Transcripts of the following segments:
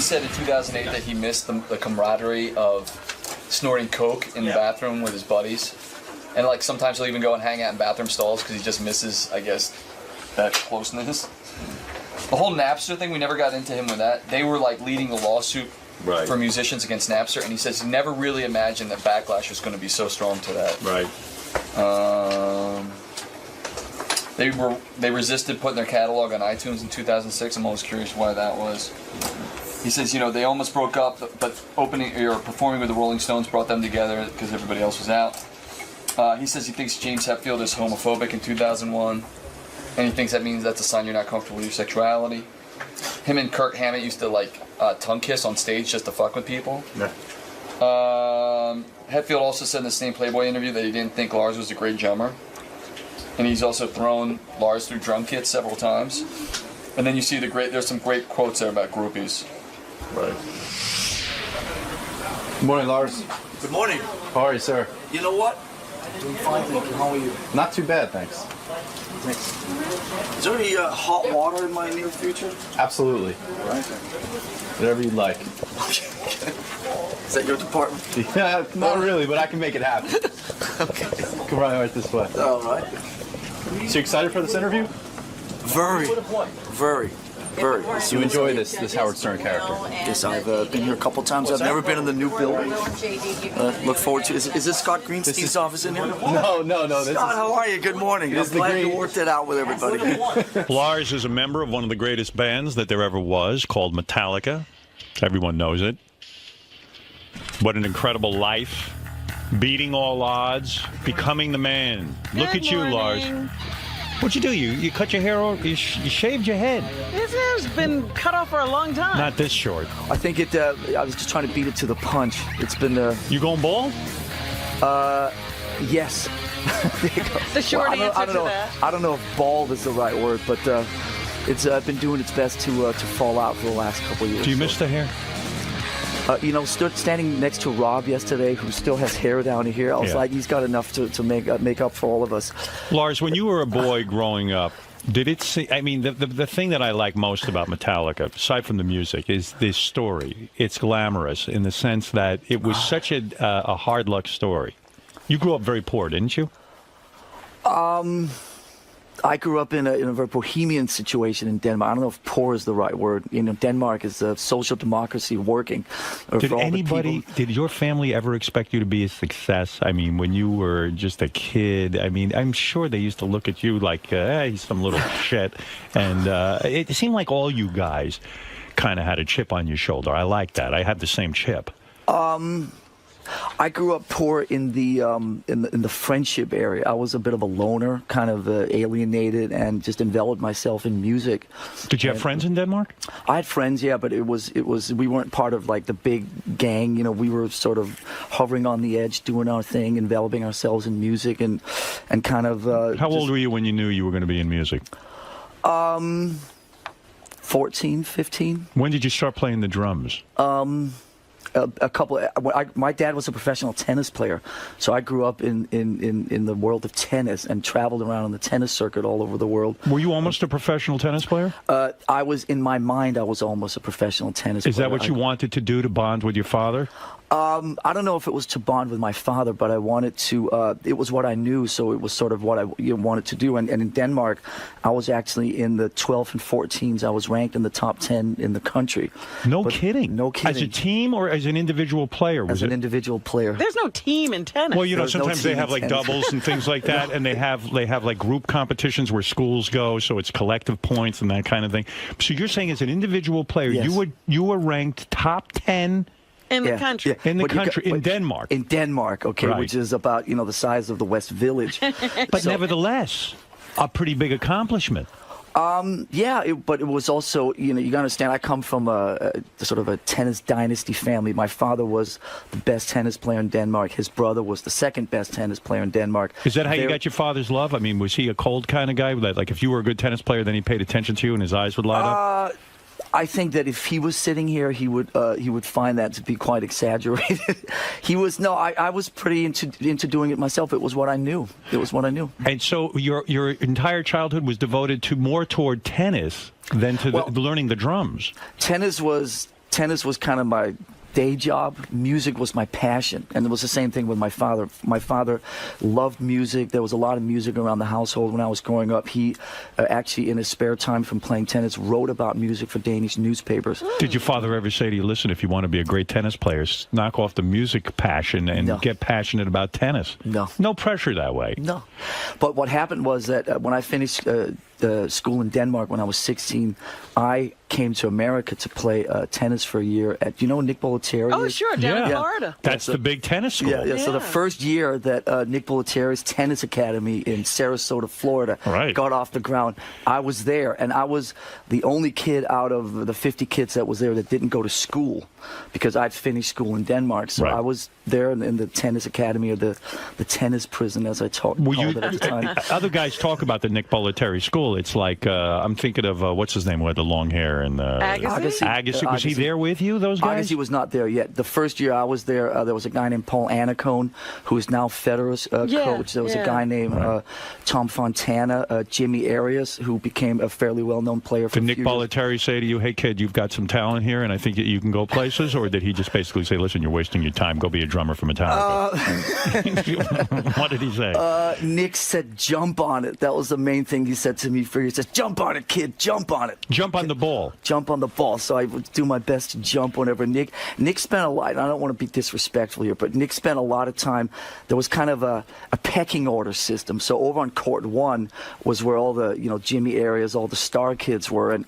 said in 2008 that he missed the camaraderie of snorting coke in the bathroom with his buddies. And like sometimes he'll even go and hang out in bathroom stalls because he just misses, I guess, that closeness. The whole Napster thing, we never got into him with that. They were like leading the lawsuit for musicians against Napster, and he says he never really imagined that backlash was going to be so strong to that. Right. They resisted putting their catalog on iTunes in 2006. I'm always curious why that was. He says, you know, they almost broke up, but performing with the Rolling Stones brought them together because everybody else was out. He says he thinks James Hetfield is homophobic in 2001, and he thinks that means that's a sign you're not comfortable with your sexuality. Him and Kirk Hammett used to like tongue kiss on stage just to fuck with people. Yeah. Hetfield also said in the same Playboy interview that he didn't think Lars was a great drummer, and he's also thrown Lars through drum kits several times. And then you see there's some great quotes there about groupies. Right. Good morning, Lars. Good morning. How are you, sir? You know what? Doing fine, thank you. How are you? Not too bad, thanks. Thanks. Is there any hot water in my near future? Absolutely. Right. Whatever you'd like. Is that your department? Yeah, not really, but I can make it happen. Okay. Come right this way. All right. So you excited for this interview? Very. You enjoy this Howard Stern character? Yes, I've been here a couple times. I've never been in the new building. Look forward to. Is this Scott Greenstein's office in here? No. Scott, how are you? Good morning. I'm glad you worked it out with everybody. Lars is a member of one of the greatest bands that there ever was, called Metallica. Everyone knows it. What an incredible life. Beating all odds, becoming the man. Look at you, Lars. What'd you do? You cut your hair off? You shaved your head? His hair's been cut off for a long time. Not this short. I think it. I was just trying to beat it to the punch. It's been. You going bald? Yes. There you go. The short answer to that. I don't know if bald is the right word, but it's been doing its best to fall out for the last couple of years. Do you miss the hair? Stood standing next to Rob yesterday, who still has hair down here. I was like, he's got enough to make up for all of us. Lars, when you were a boy growing up, did it see? I mean, the thing that I like most about Metallica, aside from the music, is this story. It's glamorous in the sense that it was such a hard luck story. You grew up very poor, didn't you? I grew up in a very bohemian situation in Denmark. I don't know if poor is the right word. You know, Denmark is a social democracy working. Did your family ever expect you to be a success? I mean, when you were just a kid, I mean, I'm sure they used to look at you like, he's some little shit. And it seemed like all you guys kind of had a chip on your shoulder. I like that. I have the same chip. I grew up poor in the friendship area. I was a bit of a loner, kind of alienated, and just enveloped myself in music. Did you have friends in Denmark? I had friends, yeah, but it was we weren't part of like the big gang. You know, we were sort of hovering on the edge, doing our thing, enveloping ourselves in music, and kind of. How old were you when you knew you were going to be in music? 14, 15. When did you start playing the drums? My dad was a professional tennis player, so I grew up in the world of tennis and traveled around on the tennis circuit all over the world. Were you almost a professional tennis player? I was, in my mind, I was almost a professional tennis player. Is that what you wanted to do, to bond with your father? I don't know if it was to bond with my father, but I wanted to. It was what I knew, so it was sort of what I wanted to do. And in Denmark, I was actually in the 12 and 14s. I was ranked in the top 10 in the country. No kidding. No kidding. As a team or as an individual player? As an individual player. There's no team in tennis. Well, you know, sometimes they have like doubles and things like that, and they have like group competitions where schools go, so it's collective points and that kind of thing. So you're saying as an individual player, yes, you were ranked top 10. In the country. Yeah. In the country, in Denmark. In Denmark, okay, right, which is about, the size of the West Village. But nevertheless, a pretty big accomplishment. But it was also, you got to understand, I come from a sort of a tennis dynasty family. My father was the best tennis player in Denmark. His brother was the second best tennis player in Denmark. Is that how you got your father's love? I mean, was he a cold kind of guy? Like if you were a good tennis player, then he paid attention to you and his eyes would light up? I think that if he was sitting here, he would find that to be quite exaggerated. I was pretty into doing it myself. It was what I knew. And so your entire childhood was devoted to more toward tennis than to learning the drums. Tennis was tennis was kind of my day job. Music was my passion, and it was the same thing with my father. My father loved music. There was a lot of music around the household when I was growing up. He actually, in his spare time from playing tennis, wrote about music for Danish newspapers. Did your father ever say to you, listen, if you want to be a great tennis player, knock off the music passion and get passionate about tennis? No. No pressure that way. No. But what happened was that when I finished school in Denmark when I was 16, I came to America to play tennis for a year at, you know, Nick Bollettieri? Oh, sure, down in Florida. That's the big tennis school. Yeah. So the first year that Nick Bollettieri's tennis academy in Sarasota, Florida, got off the ground, I was there, and I was the only kid out of the 50 kids that was there that didn't go to school because I'd finished school in Denmark. So I was there in the tennis academy, or the tennis prison, as I called it at the time. Other guys talk about the Nick Bollettieri school. It's like, I'm thinking of, what's his name, who had the long hair? And Agassi. Was he there with you, those guys? Agassi was not there yet. The first year I was there, there was a guy named Paul Annacone, who is now Federer's coach. There was a guy named Tom Fontana, Jimmy Arias, who became a fairly well-known player. Did Nick Bollettieri say to you, hey, kid, you've got some talent here, and I think you can go places? Or did he just basically say, listen, you're wasting your time, go be a drummer for Metallica? What did he say? Nick said, jump on it. That was the main thing he said to me. He said, jump on it, kid, jump on it. Jump on the ball. Jump on the ball. So I would do my best to jump whenever Nick spent a lot, and I don't want to be disrespectful here, but Nick spent a lot of time. There was kind of a pecking order system. So over on court 1 was where all the, Jimmy Arias, all the star kids were, and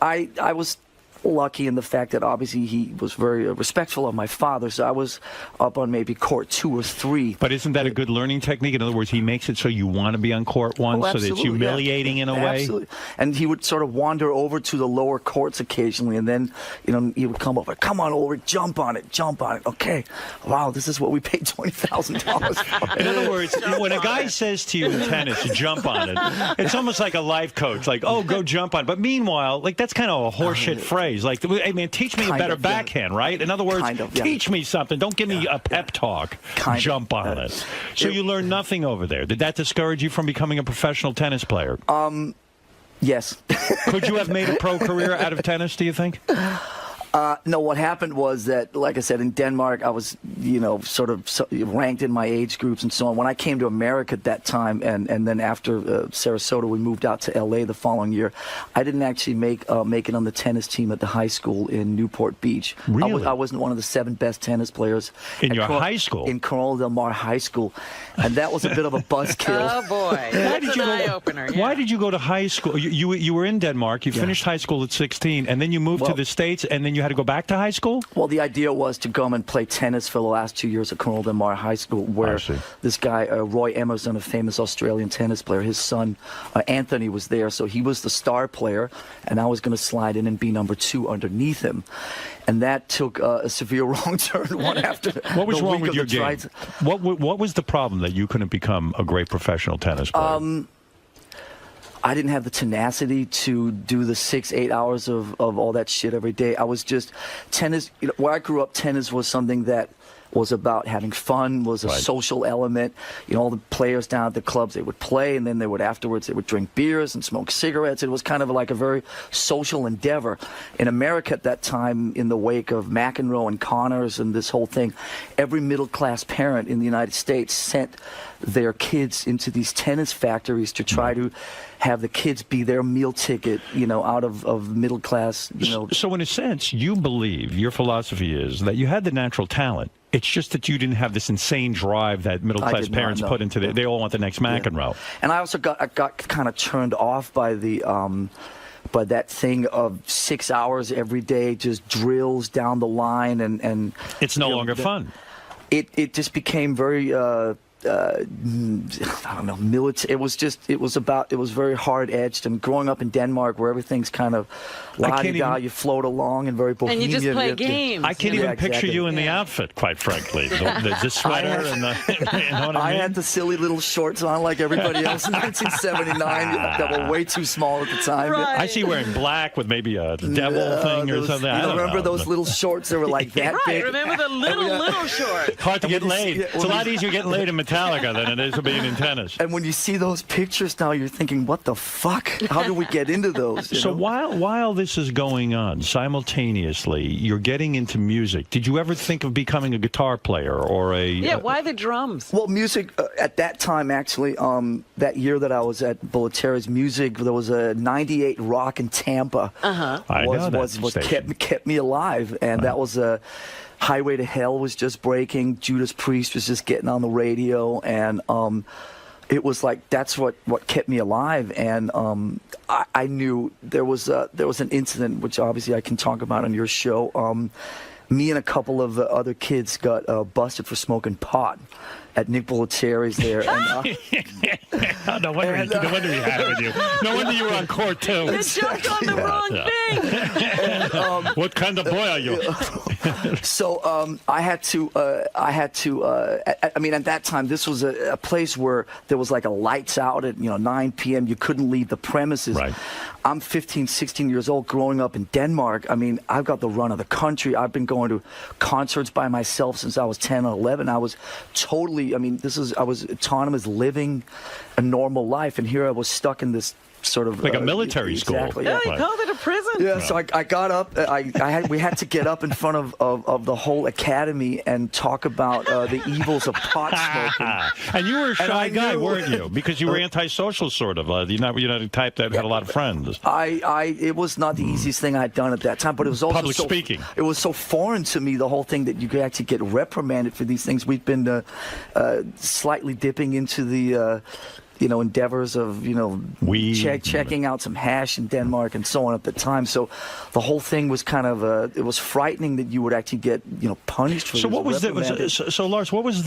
I was lucky in the fact that obviously he was very respectful of my father, so I was up on maybe court 2 or 3. But isn't that a good learning technique? In other words, he makes it so you want to be on court 1, so that it's humiliating in a way? Absolutely. And he would sort of wander over to the lower courts occasionally, and then, he would come over, come on, Ulrich, jump on it. Okay. Wow, this is what we paid $20,000 for. In other words, when a guy says to you in tennis, jump on it, it's almost like a life coach, like, oh, go jump on it. But meanwhile, like, that's kind of a horseshit phrase. Like, hey, man, teach me a better backhand, right? In other words, teach me something. Don't give me a pep talk. Jump on it. So you learned nothing over there. Did that discourage you from becoming a professional tennis player? Yes. Could you have made a pro career out of tennis, do you think? No, what happened was that, like I said, in Denmark, I was, sort of ranked in my age groups and so on. When I came to America at that time, and then after Sarasota, we moved out to L.A. the following year, I didn't actually make it on the tennis team at the high school in Newport Beach. Really? I wasn't one of the 7 best tennis players. In your high school? In Corona Del Mar High School. And that was a bit of a buzzkill. Oh, boy. That's an eye-opener. Yeah. Why did you go to high school? You were in Denmark. You finished high school at 16, and then you moved to the States, and then you had to go back to high school? Well, the idea was to come and play tennis for the last 2 years at Corona Del Mar High School, where this guy, Roy Emerson, a famous Australian tennis player, his son, Anthony, was there. So he was the star player, and I was going to slide in and be number 2 underneath him. And that took a severe wrong turn one after What was wrong with your game? What was the problem that you couldn't become a great professional tennis player? I didn't have the tenacity to do the 6-8 hours of all that shit every day. I was just tennis. Where I grew up, tennis was something that was about having fun, was a social element. All the players down at the clubs, they would play, and then they would afterwards, they would drink beers and smoke cigarettes. It was kind of like a very social endeavor. In America at that time, in the wake of McEnroe and Connors and this whole thing, every middle-class parent in the United States sent their kids into these tennis factories to try to have the kids be their meal ticket, out of middle class, So in a sense, you believe, your philosophy is that you had the natural talent. It's just that you didn't have this insane drive that middle-class parents put into it. They all want the next McEnroe. And I also got kind of turned off by by that thing of 6 hours every day, just drills down the line, and it's no longer fun. It just became very I don't know, military. It was very hard edged. And growing up in Denmark, where everything's kind of la-di-da, you float along and very bohemian. And you just play games. I can't even picture you in the outfit, quite frankly. The sweater and the. You know what I mean? Had the silly little shorts on like everybody else in 1979 that were way too small at the time. Right. I see you wearing black with maybe a devil thing or something. I don't remember those little shorts that were like that big? Remember the little shorts. Hard to get laid. It's a lot easier getting laid in Metallica Metallica than it is to being in tennis. And when you see those pictures now, you're thinking, what the fuck? How do we get into those? you So know? while this is going on, simultaneously, you're getting into music. Did you ever think of becoming a guitar player or a... Yeah, why the drums? Well, music at that time, actually, that year that I was at Bollettieri's music, there was a '98 Rock in Tampa. I know that Was station. kept me alive, and that was a Highway to Hell was just breaking. Judas Priest was just getting on the radio, and it was like that's what kept me alive. And I knew there was an incident which obviously I can talk about on your show. Me and a couple of other kids got busted for smoking pot at Nick Bollettieri's there. And, no wonder he had it with you. No wonder you were on court, too. You jumped on the wrong thing. What kind of boy are you? So I had to. I mean, at that time, this was a place where there was like a lights out at 9 p.m. You couldn't leave the premises. Right. I'm 15, 16 years old, growing up in Denmark. I mean, I've got the run of the country. I've been going to concerts by myself since I was 10 or 11. I was totally. I mean, I was autonomous, living a normal life, and here I was stuck in this sort of like a military school. Exactly. Yeah, Yeah. he called it a prison. Yeah, so I got up. We had to get up in front of the whole academy and talk about the evils of pot smoking. And you were a shy I guy, knew- weren't you? Because you were antisocial, sort of. You're not the type that had a lot of friends. It was not the easiest thing I had done at that time, but it was also Public speaking. It was so foreign to me, the whole thing, that you could actually get reprimanded for these things. We've been slightly dipping into the endeavors of Weed. checking out some hash in Denmark and so on at the time. So the whole thing was kind of it was frightening that you would actually get punished for So this, what was reprimanded. so Lars? What was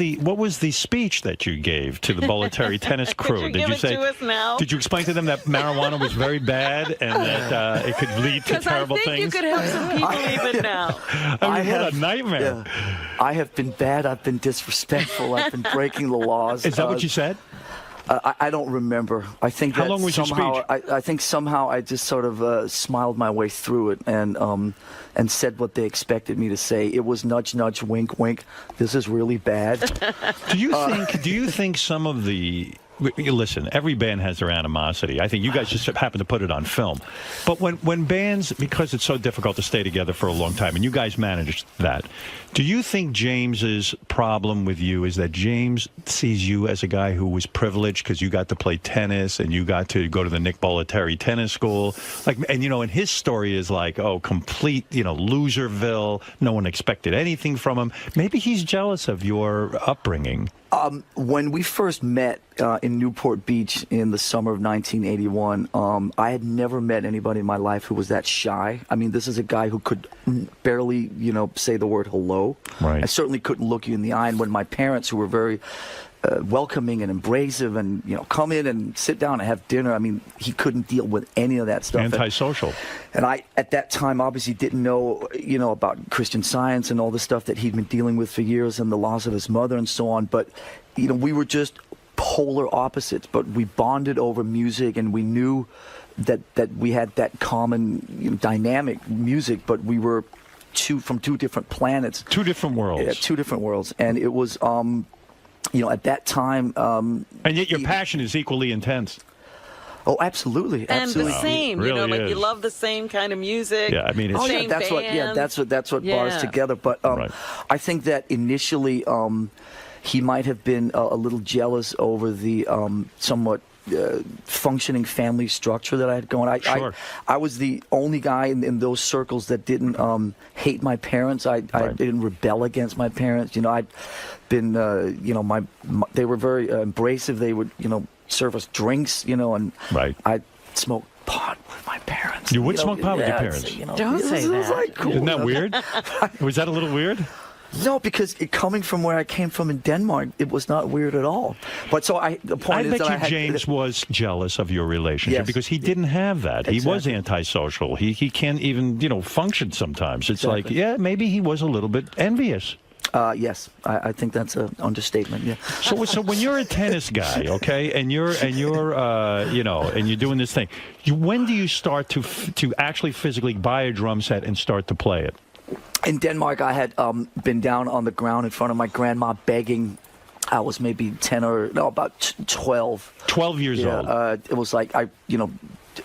the speech that you gave to the Bollettieri tennis crew? Could you give it to us now? Did you explain to them that marijuana was very bad and that it could lead to Because I terrible think things? you could help some people even now. I mean, what a nightmare! Yeah. I have been bad. I've been disrespectful. I've been breaking the laws. Is that what you said? I don't remember. I think How that long was your somehow, speech? I think somehow I just sort of smiled my way through it and said what they expected me to say. It was nudge, nudge, wink, wink. This is really bad. Do you think some of the... Listen, every band has their animosity. I think you guys just happen to put it on film. But when bands, because it's so difficult to stay together for a long time, and you guys managed that, do you think James's problem with you is that James sees you as a guy who was privileged because you got to play tennis and you got to go to the Nick Bollettieri tennis school? And his story is like, complete, loserville. No one expected anything from him. Maybe he's jealous of your upbringing. When we first met in Newport Beach in the summer of 1981, I had never met anybody in my life who was that shy. I mean, this is a guy who could barely, say the word hello. Right. I certainly couldn't look you in the eye. And when my parents, who were very welcoming and embracive and, come in and sit down and have dinner, I mean, he couldn't deal with any of that stuff. Antisocial. And I, at that time, obviously didn't know, about Christian Science and all the stuff that he'd been dealing with for years and the loss of his mother and so on. But, we were just polar opposites, but we bonded over music, and we knew that we had that common dynamic music, but we were from two different planets. Two different worlds. Yeah, two different worlds. And it was, at that time... and yet your passion is equally intense. Oh, absolutely, And absolutely. the same, Really like is. you love the same kind of music. Yeah, I mean, it's... Oh yeah, Same that's band. that's what brought us Yeah. together. But Right. I think that initially he might have been a little jealous over the somewhat functioning family structure that I had going. Sure. I was the only guy in those circles that didn't hate my parents. I didn't rebel against my parents. I'd been they were very embracive. They would serve us drinks. And Right. I smoked pot with my parents. You would smoke pot with your parents? Don't say it was that. like cool. Isn't that weird? Was that a little weird? No, because coming from where I came from in Denmark, it was not weird at all. But the point I is bet that you I had, James was jealous of your relationship Yes. because he didn't have that. He was Exactly. antisocial. He can't even function sometimes. It's like, Exactly. yeah, maybe he was a little bit envious. Yes, I think that's an understatement. Yeah. So when you're a tennis guy, okay, and you're and you're doing this thing, when do you start to actually physically buy a drum set and start to play it? In Denmark, I had been down on the ground in front of my grandma begging. I was maybe 10 or no, about 12. 12 years old. It was like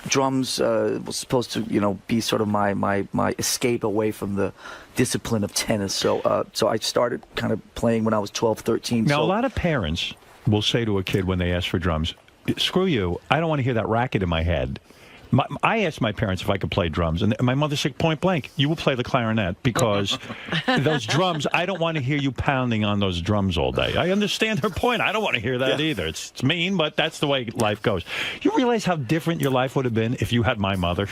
drums was supposed to be sort of my escape away from the discipline of tennis. So I started kind of playing when I was 12, 13. Now, a lot of parents will say to a kid when they ask for drums, screw you, I don't want to hear that racket in my head. I asked my parents if I could play drums, and my mother said point blank, you will play the clarinet because those drums, I don't want to hear you pounding on those drums all day. I understand her point. I don't want to hear that either. It's mean, but that's the way life goes. You realize how different your life would have been if you had my mother?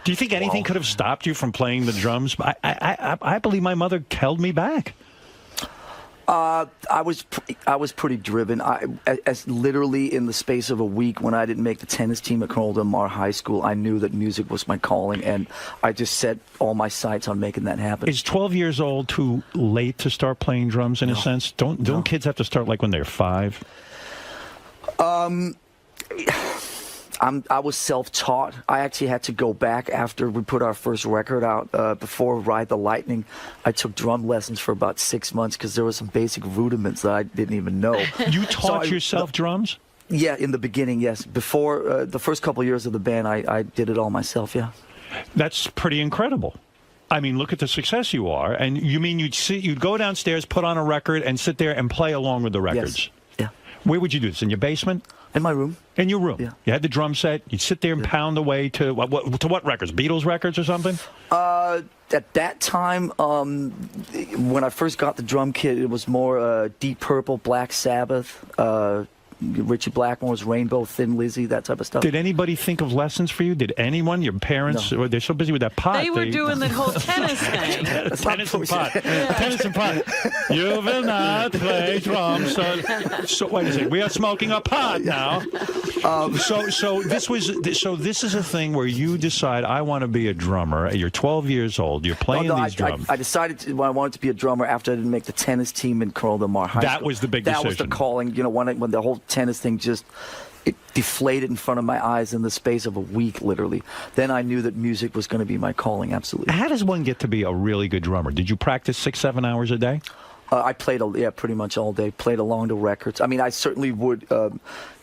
Do you think anything could have stopped you from playing the drums? I believe my mother held me back. I was pretty driven. As literally in the space of a week, when I didn't make the tennis team at Cornell Del Mar High School, I knew that music was my calling, and I just set all my sights on making that happen. Is 12 years old too late to start playing drums in a sense? Don't kids have to start like when they're 5? I was self-taught. I actually had to go back after we put our first record out. Before Ride the Lightning, I took drum lessons for about 6 months because there were some basic rudiments that I didn't even know. You taught yourself drums? Yeah, in the beginning, yes. Before the first couple of years of the band, I did it all myself, yeah. That's pretty incredible. I mean, look at the success you are. And you mean you'd go downstairs, put on a record, and sit there and play along with the records? Yes. Yeah. Where would you do this? In your basement? In my room. In your room? Yeah. You had the drum set. You'd sit there and pound away to what records? Beatles records or something? At that time, when I first got the drum kit, it was more Deep Purple, Black Sabbath, Richie Blackmore's Rainbow, Thin Lizzy, that type of stuff. Did anybody think of lessons for you? Did anyone? Your parents? No. They're so busy with that pot. They were doing the whole tennis thing. Tennis and pot. Tennis and pot. You will not play drums. So wait a second. We are smoking a pot now. So this is a thing where you decide I want to be a drummer. You're 12 years old. You're playing these drums. I decided I wanted to be a drummer after I didn't make the tennis team in Cornell Del Mar High School. That was the big decision. That was the calling. When the whole tennis thing it deflated in front of my eyes in the space of a week, literally. Then I knew that music was going to be my calling, absolutely. How does one get to be a really good drummer? Did you practice 6-7 hours a day? I played, pretty much all day. Played along the records. I mean, I certainly would.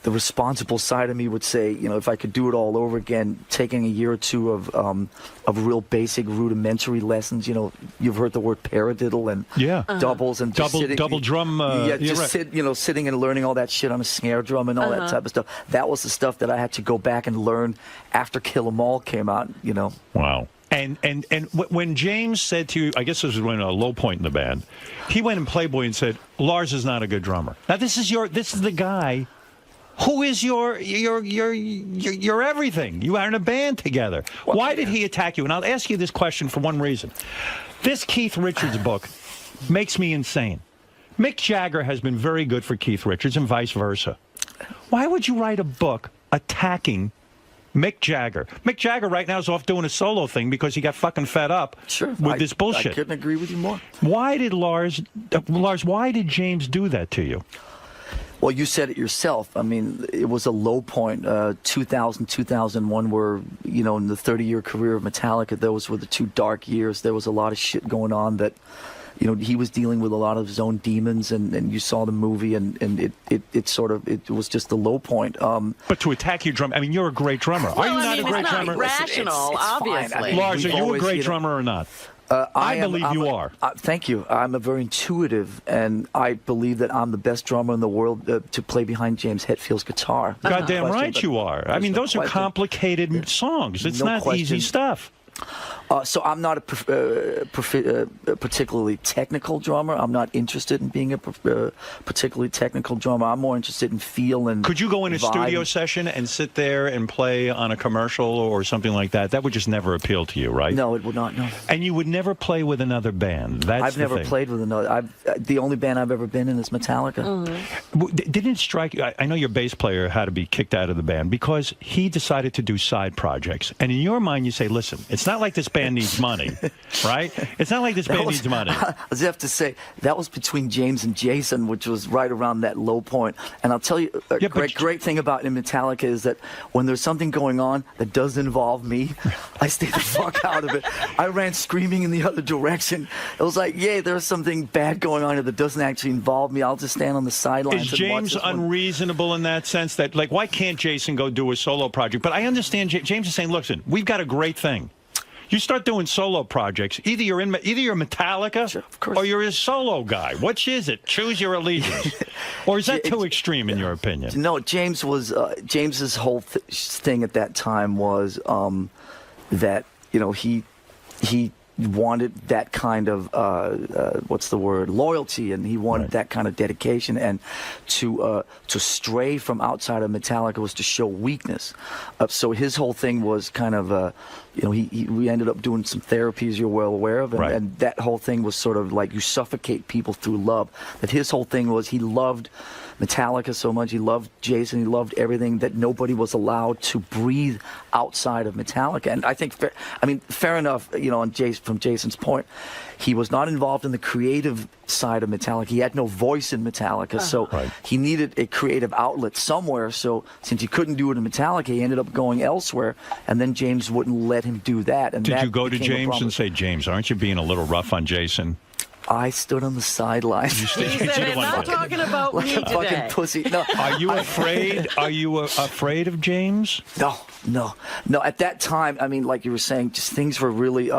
The responsible side of me would say, if I could do it all over again, taking a year or two of real basic rudimentary lessons. You've heard the word paradiddle and doubles and just double drum. Sitting and learning all that shit on a snare drum and all that type of stuff. That was the stuff that I had to go back and learn after Kill 'Em All came out. Wow. And when James said to you, I guess this was when a low point in the band, he went in Playboy and said, Lars is not a good drummer. Now this is the guy who is your everything. You are in a band together. Why did he attack you? And I'll ask you this question for one reason. This Keith Richards book makes me insane. Mick Jagger has been very good for Keith Richards and vice versa. Why would you write a book attacking Mick Jagger? Mick Jagger right now is off doing a solo thing because he got fucking fed up with this bullshit. I couldn't agree with you more. Why did Lars, why did James do that to you? Well, you said it yourself. I mean, it was a low point. 2000, 2001 were, in the 30-year career of Metallica, those were the two dark years. There was a lot of shit going on that, he was dealing with a lot of his own demons, and you saw the movie, and it was just the low point. But to attack your drum, I mean, you're a great drummer. Are you not a great drummer? Rational, obviously. I mean, Lars, are you a great drummer or not? I believe you are. Thank you. I'm a very intuitive, and I believe that I'm the best drummer in the world to play behind James Hetfield's guitar. Goddamn right you are. I mean, those are complicated songs. It's not easy stuff. So I'm not a particularly technical drummer. I'm not interested in being a particularly technical drummer. I'm more interested in feel and Could you go in a studio session and sit there and play on a commercial or something like that? That would just never appeal to you, right? No, it would not, no. And you would never play with another band? I've never played with another. The only band I've ever been in is Metallica. Mm-hmm. Didn't it strike you? I know your bass player had to be kicked out of the band because he decided to do side projects. And in your mind, you say, listen, it's not like this band band needs money, right? It's not like this band needs money. I just have to say, that was between James and Jason, which was right around that low point. And I'll tell you, a great thing about in Metallica is that when there's something going on that does involve me, I stay the fuck out of it. I ran screaming in the other direction. It was like, yeah, there's something bad going on here that doesn't actually involve me. I'll just stand on the sidelines. Is James unreasonable in that sense? That, like, why can't Jason go do a solo project? But I understand James is saying, listen, we've got a great thing. You start doing solo projects, either you're Metallica, sure, of course, or you're a solo guy. Which is it? Choose your allegiance. Or is that too extreme in your opinion? No, James was James's whole thing at that time was that, you know, he wanted that kind of loyalty, and he wanted that kind of dedication, and to stray from outside of Metallica was to show weakness. So his whole thing was kind of we ended up doing some therapy, as you're well aware of, and that whole thing was sort of like you suffocate people through love. That his whole thing was he loved Metallica so much, he loved Jason, he loved everything, that nobody was allowed to breathe outside of Metallica. And I think, fair enough, you know, from Jason's point, he was not involved in the creative side of Metallica. He had no voice in Metallica, so he needed a creative outlet somewhere. So since he couldn't do it in Metallica, he ended up going elsewhere, and then James wouldn't let him do that. And did you go to James and say, James, aren't you being a little rough on Jason? I stood on the sidelines. He said, I'm not talking about like me a fucking today. pussy. No. Are you afraid? Are you afraid of James? No. At that time, I mean, like you were saying, just things were really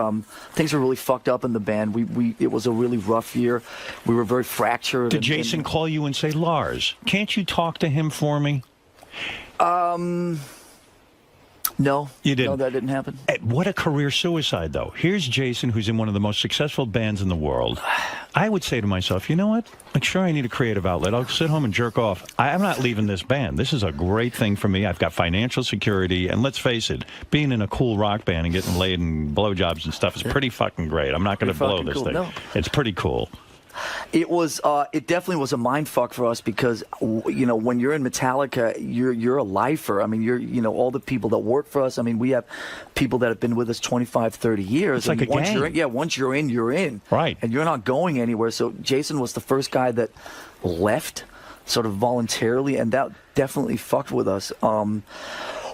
fucked up in the band. It was a really rough year. We were very fractured. Did Jason call you and say, Lars, can't you talk to him for me? No, you didn't. No, that didn't happen. What a career suicide, though. Here's Jason, who's in one of the most successful bands in the world. I would say to myself, you know what? Like, sure, I need a creative outlet. I'll sit home and jerk off. I'm not leaving this band. This is a great thing for me. I've got financial security. And let's face it, being in a cool rock band and getting laid and blowjobs and stuff is pretty fucking great. I'm not going to blow this thing. No. It's pretty cool. It was. It definitely was a mind fuck for us because, you know, when you're in Metallica, you're a lifer. I mean, all the people that work for us. I mean, we have people that have been with us 25, 30 years. It's like a gang. Once you're in, you're in. Right. And you're not going anywhere. So Jason was the first guy that left, sort of voluntarily, and that definitely fucked with us.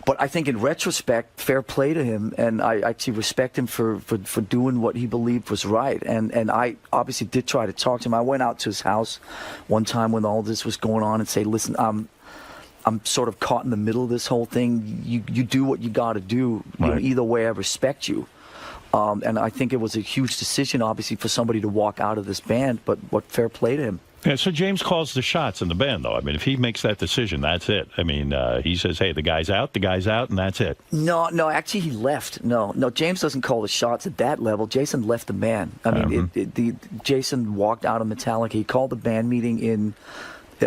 But I think in retrospect, fair play to him, and I actually respect him for doing what he believed was right. And I obviously did try to talk to him. I went out to his house one time when all this was going on and say, listen, I'm sort of caught in the middle of this whole thing. You do what you got to do. You know, either way, I respect you. And I think it was a huge decision, obviously, for somebody to walk out of this band, but what fair play to him. Yeah, so James calls the shots in the band, though. I mean, if he makes that decision, that's it. I mean, he says, hey, the guy's out, and that's it. No, actually, he left. No, James doesn't call the shots at that level. Jason left the band. I mean, Jason walked out of Metallica. He called the band meeting in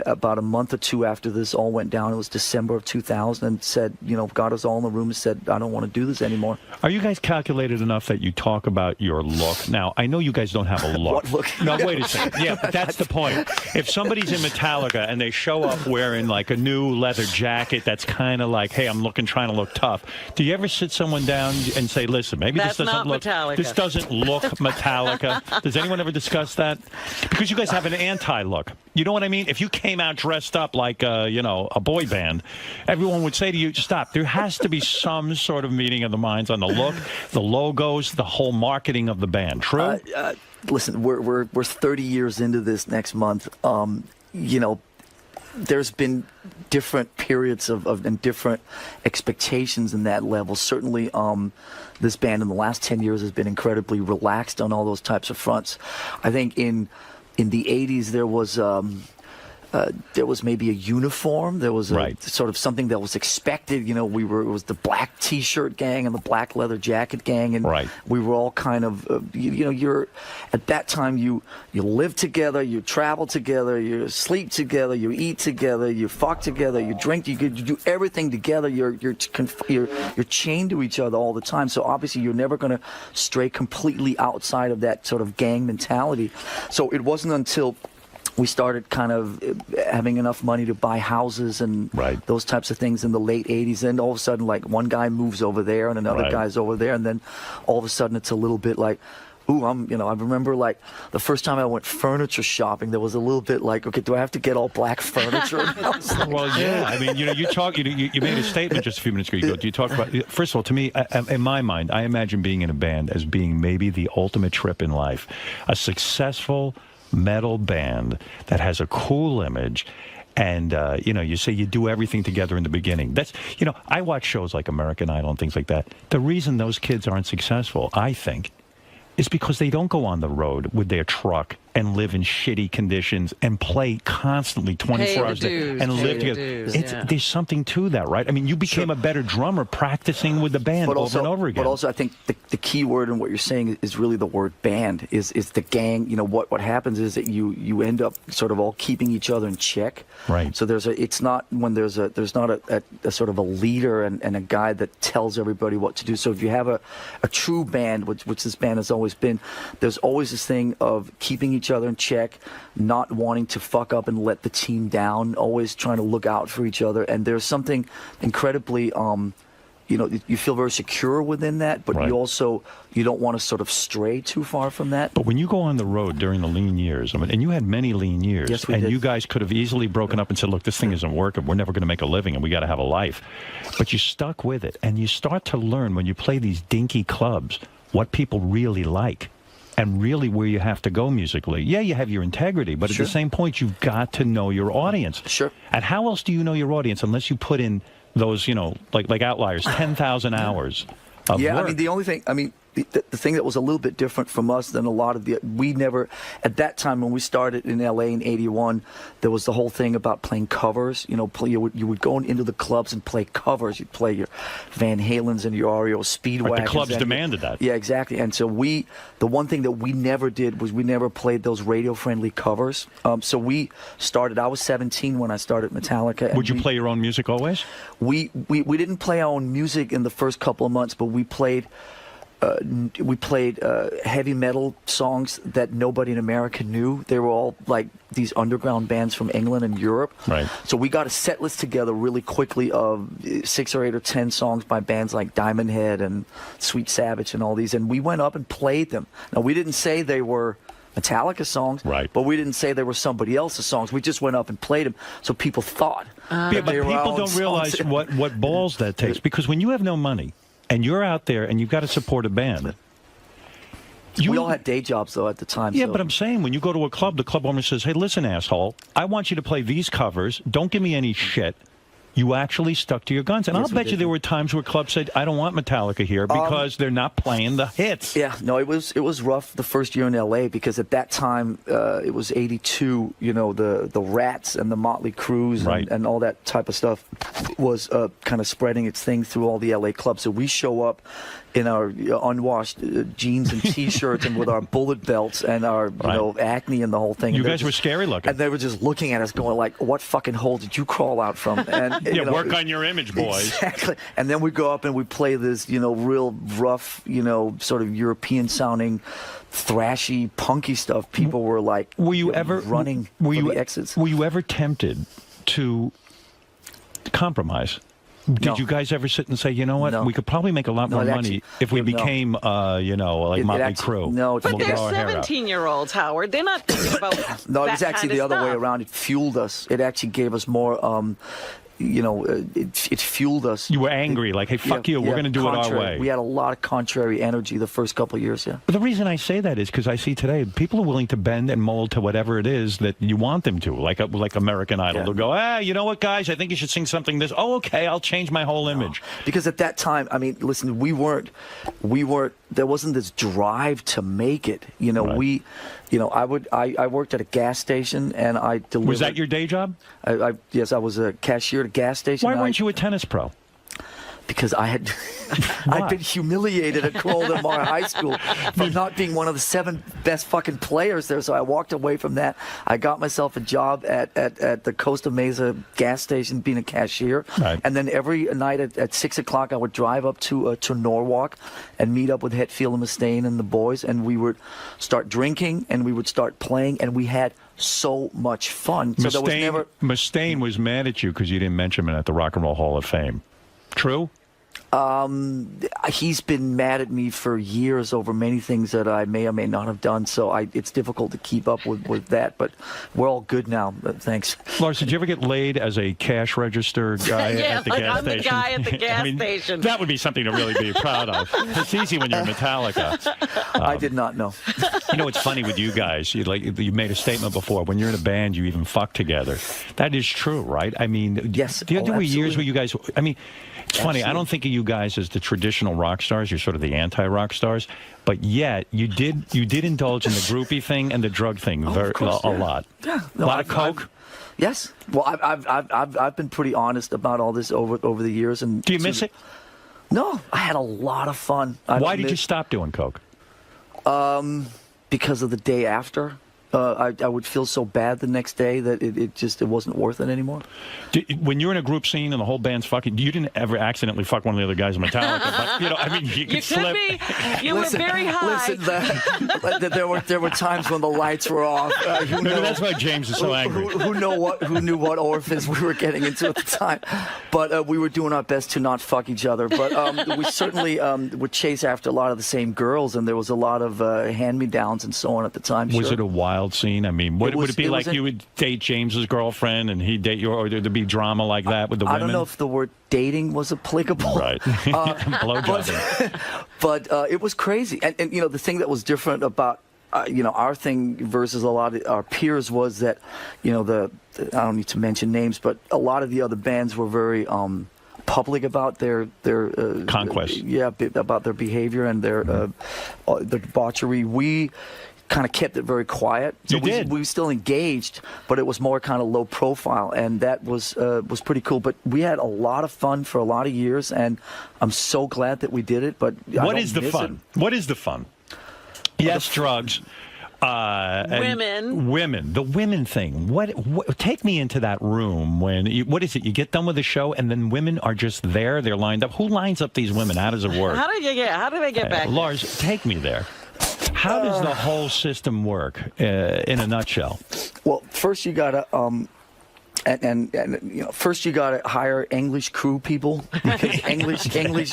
about a month or two after this all went down. It was December of 2000, and said, you know, got us all in the room and said, I don't want to do this anymore. Are you guys calculated enough that you talk about your look? Now, I know you guys don't have a look. What look? No, wait a second. Yeah, but that's the point. If somebody's in Metallica and they show up wearing like a new leather jacket that's kind of like, hey, I'm trying to look tough, do you ever sit someone down and say, listen, maybe this doesn't look Metallica? Does anyone ever discuss that? Because you guys have an anti-look. You know what I mean? If you came out dressed up like, a boy band, everyone would say to you, stop. There has to be some sort of meeting of the minds on the look, the logos, the whole marketing of the band. True? Listen, we're 30 years into this next month. You know, there's been different periods and different expectations in that level. Certainly, this band in the last 10 years has been incredibly relaxed on all those types of fronts. I think in the 80s there was maybe a uniform. There was a sort of something that was expected. You know, it was the black T-shirt gang and the black leather jacket gang, and we were all kind of, you're at that time you live together, you travel together, you sleep together, you eat together, you fuck together, you drink, you do everything together. You're chained to each other all the time. So obviously you're never going to stray completely outside of that sort of gang mentality. So it wasn't until we started kind of having enough money to buy houses and Right. those types of things in the late 80s. And all of a sudden, like, one guy moves over there and another Right. guy's over there. And then all of a sudden, it's a little bit like, ooh, I remember, like, the first time I went furniture shopping, there was a little bit like, okay, do I have to get all black furniture? And I was like, Well, yeah. I mean, you made a statement just a few minutes ago. You talked about, first of all, to me, in my mind, I imagine being in a band as being maybe the ultimate trip in life. A successful metal band that has a cool image. And, you say you do everything together in the beginning. That's, I watch shows like American Idol and things like that. The reason those kids aren't successful, I think, is because they don't go on the road with their truck and live in shitty conditions and play constantly 24 hours a day and live together. There's something to that, right? I mean, you became a better drummer practicing with the band over and over again. But also, I think the key word in what you're saying is really the word band, is the gang. What happens is that you end up sort of all keeping each other in check. Right. So there's not a sort of a leader and a guy that tells everybody what to do. So if you have a true band, which this band has always been, there's always this thing of keeping each other in check, not wanting to fuck up and let the team down, always trying to look out for each other. And there's something incredibly, you feel very secure within that, but Right. you don't want to sort of stray too far from that. But when you go on the road during the lean years, and you had many lean years, Yes, we and did. you guys could have easily broken up and said, look, this thing isn't working. We're never going to make a living, and we got to have a life. But you stuck with it, and you start to learn when you play these dinky clubs what people really like. And really where you have to go musically. Yeah, you have your integrity, but Sure. at the same point, you've got to know your audience. Sure. And how else do you know your audience unless you put in those, like Outliers, 10,000 hours of Yeah, work? I mean, the only thing, the thing that was a little bit different from us than a lot of we never, at that time when we started in LA in '81, there was the whole thing about playing covers. You would go into the clubs and play covers. You'd play your Van Halens and your REO Speedwagons. Right, the clubs demanded that. Yeah, exactly. And so the one thing that we never did was we never played those radio-friendly covers. So I was 17 when I stared Metallica. And Would you play your own music always? We didn't play our own music in the first couple of months, but we played heavy metal songs that nobody in America knew. They were all like these underground bands from England and Europe. Right. So we got a set list together really quickly of 6 or 8 or 10 songs by bands like Diamond Head and Sweet Savage and all these, and we went up and played them. Now, we didn't say they were Metallica songs, Right. but we didn't say they were somebody else's songs. We just went up and played them, so people thought. Yeah, that but they were our people own don't realize songs. what balls that takes. Because when you have no money and you're out there and you've got to support a band, We all had day jobs, though, at the time. Yeah, so. but I'm saying when you go to a club, the club owner says, hey, listen, asshole, I want you to play these covers. Don't give me any shit. You actually stuck to your guns. And Yes, I'll we bet you did. there were times where clubs said, I don't want Metallica here because they're not playing the hits. Yeah, no, it was rough the first year in LA because at that time it was '82. The Rats and the Motley Crues Right. and all that type of stuff was kind of spreading its thing through all the LA clubs. So we show up in our unwashed jeans and T-shirts and with our bullet belts and our acne and the whole thing. You And they guys were scary looking. And they were just looking at us, going like, "What fucking hole did you crawl out from?" And Yeah, work on your image, boys. Exactly. And then we go up and we play this, real rough, sort of European-sounding, thrashy, punky stuff. People were like, Were you ever running for the exits? Were you ever tempted to compromise? Did No. you guys ever sit and say, you know what, No. we could probably make a lot No, more it money actually- if we no. became, like Motley Crue? No, But We'll they're grow our hair out. 17-year-olds, Howard. They're not thinking about No, it that was actually kind the of other way stuff. around. It fueled us. It actually gave us more, it fueled us. You were angry, like, hey, fuck you, we're going to do it our contrary. way. We had a lot of contrary energy the first couple of years, yeah. But the reason I say that is because I see today people are willing to bend and mold to whatever it is that you want them to, like American Idol. Yeah. They'll go, you know what, guys, I think you should sing something this. Oh, okay, I'll change my whole image. Because at that time, I mean, listen, we weren't, there wasn't this drive to make it. Right. I worked at a gas station and I delivered. Was that your day job? Yes, I was a cashier at a gas station. Why weren't you a tennis pro? Because I'd been humiliated at Crowell Del Mar High School for not being one of the 7 best fucking players there. So I walked away from that. I got myself a job at the Costa Mesa gas station, being a cashier. Right. And then every night at 6 o'clock, I would drive up to Norwalk and meet up with Hetfield and Mustaine and the boys, and we would start drinking and we would start playing, and we had so much fun. So there was never. Mustaine was mad at you because you didn't mention him at the Rock and Roll Hall of Fame. True? He's been mad at me for years over many things that I may or may not have done, so it's difficult to keep up with that, but we're all good now. Thanks. Lars, did you ever get laid as a cash register guy Yeah, at the like gas I'm the station? guy at the gas I mean, station. That would be something to really be proud of. It's easy when you're Metallica. I did not know. You know, it's funny with you guys. You made a statement before. When you're in a band, you even fuck together. That is true, right? I mean, Yes. there were years Absolutely. where you guys. I mean, it's funny. I don't think of you guys as the traditional rock stars. You're sort of the anti-rock stars. But yet, you did indulge in the groupie thing and the drug thing Of course, a lot. Yeah. A lot of coke. Yes. Well, I've been pretty honest about all this over the years. And Do you miss it? No, I had a lot of fun. Why did you stop doing coke? Because of the day after. I would feel so bad the next day that it wasn't worth it anymore. When you're in a group scene and the whole band's fucking, you didn't ever accidentally fuck one of the other guys in Metallica, but I mean, you could You slip. could be. You were very high. Listen, there were times when the lights were off. Maybe that's why James is so angry. Who knew what orifice we were getting into at the time? But we were doing our best to not fuck each other. But we certainly would chase after a lot of the same girls, and there was a lot of hand-me-downs and so on at the time. Was sure. it a wild scene? I mean, would it be like you would date James's girlfriend and he'd date you, or there'd be drama like that with the women? I don't know if the word dating was applicable. Right. Blowjob. But it was crazy. And the thing that was different about our thing versus a lot of our peers was that, I don't need to mention names, but a lot of the other bands were very public about their conquest. About their behavior and their debauchery. We kind of kept it very quiet. So we were still engaged, but it was more kind of low profile, and that was pretty cool. But we had a lot of fun for a lot of years, and I'm so glad that we did it. But what is the fun? What is the fun? Yes, drugs. Women. The women thing. What? Take me into that room when. What is it? You get done with the show, and then women are just there. They're lined up. Who lines up these women? How does it work? How do they get back? Lars, take me there. How does the whole system work in a nutshell? Well, first you gotta first you gotta hire English crew people, because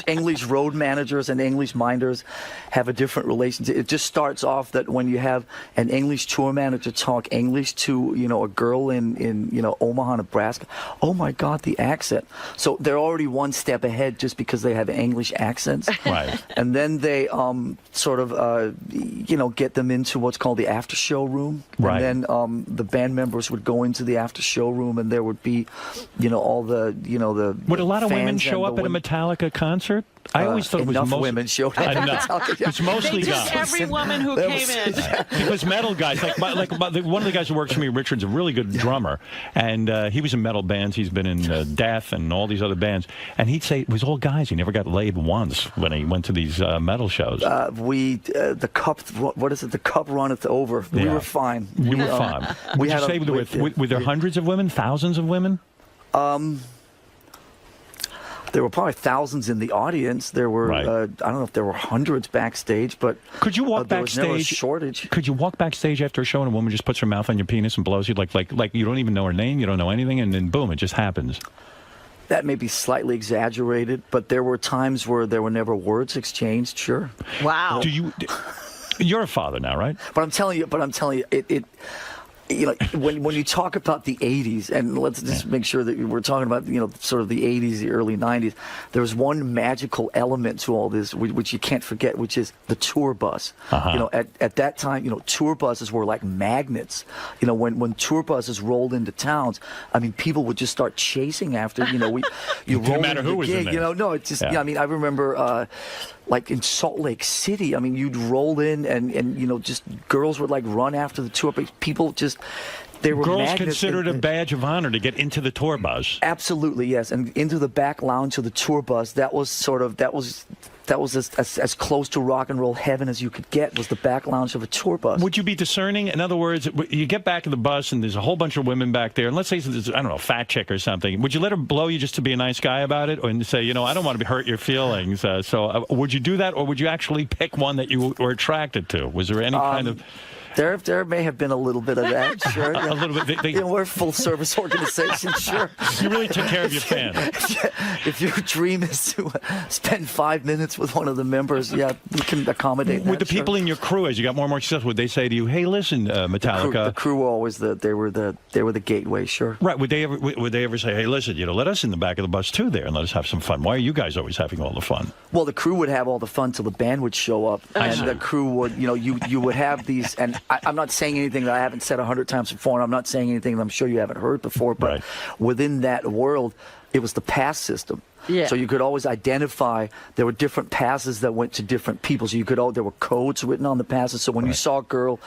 English road managers and English minders have a different relationship. It just starts off that when you have an English tour manager talk English to a girl in Omaha, Nebraska, oh my God, the accent. So they're already one step ahead just because they have English accents. Right. And then they sort of get them into what's called the after show room. Right. And then the band members would go into the after show room, and there would be all the Would a lot of women fans show and up the at a Metallica concert? I always thought it was enough most women showed up. Enough. It's mostly They took guys. every woman who came in. Because metal guys, one of the guys who works for me, Richard's a really good drummer, and he was in metal bands. He's been in Death and all these other bands, and he'd say it was all guys. He never got laid once when he went to these metal shows. The cup, what is it? The cup runneth over. We Yeah. were fine. You were fine. Would you say were there hundreds of women, thousands of women? There were probably thousands in the audience. There were, Right. I don't know if there were hundreds backstage, but Could you walk there was never a backstage? shortage. Could you walk backstage after a show and a woman just puts her mouth on your penis and blows you like you don't even know her name, you don't know anything, and then boom, it just happens? That may be slightly exaggerated, but there were times where there were never words exchanged. Sure. Wow. You're a father now, right? But I'm telling you, it when you talk about the 80s, and let's just make sure that we're talking about sort of the 80s, the early 90s, there was one magical element to all this which you can't forget, which is the tour bus. At that time, tour buses were like magnets. When tour buses rolled into towns, I mean, people would just start chasing after. You roll matter into who the was in gig. there. No, it's just. Yeah. I mean, I remember. Like in Salt Lake City, I mean, you'd roll in and just girls would like run after the tour, but people just they were Girls magnets consider it a and- badge of honor to get into the tour bus. Absolutely, yes. And into the back lounge of the tour bus, that was as close to rock and roll heaven as you could get, was the back lounge of a tour bus. Would you be discerning? In other words, you get back in the bus and there's a whole bunch of women back there, and let's say there's, I don't know, a fat chick or something. Would you let her blow you just to be a nice guy about it, or say, I don't want to hurt your feelings? Would you do that, or would you actually pick one that you were attracted to? Was there any kind of... There may have been a little bit of that, sure. A little bit. We're a full-service organization, sure. You really took care of your fans. If your dream is to spend 5 minutes with one of the members, we can accommodate that. With the people in your crew, as you got more and more success, would they say to you, "Hey, listen, Metallica"? The crew were always they were the gateway, sure. Right? Would they ever say, "Hey, listen, let us in the back of the bus too, there, and let us have some fun"? Why are you guys always having all the fun? Well, the crew would have all the fun till the band would show up, and the crew would, you would have these. And I'm not saying anything that I haven't said 100 times before, and I'm not saying anything that I'm sure you haven't heard before. But within that world, it was the pass system. Yeah. So you could always identify, there were different passes that went to different people. So there were codes written on the passes. So when you saw a girl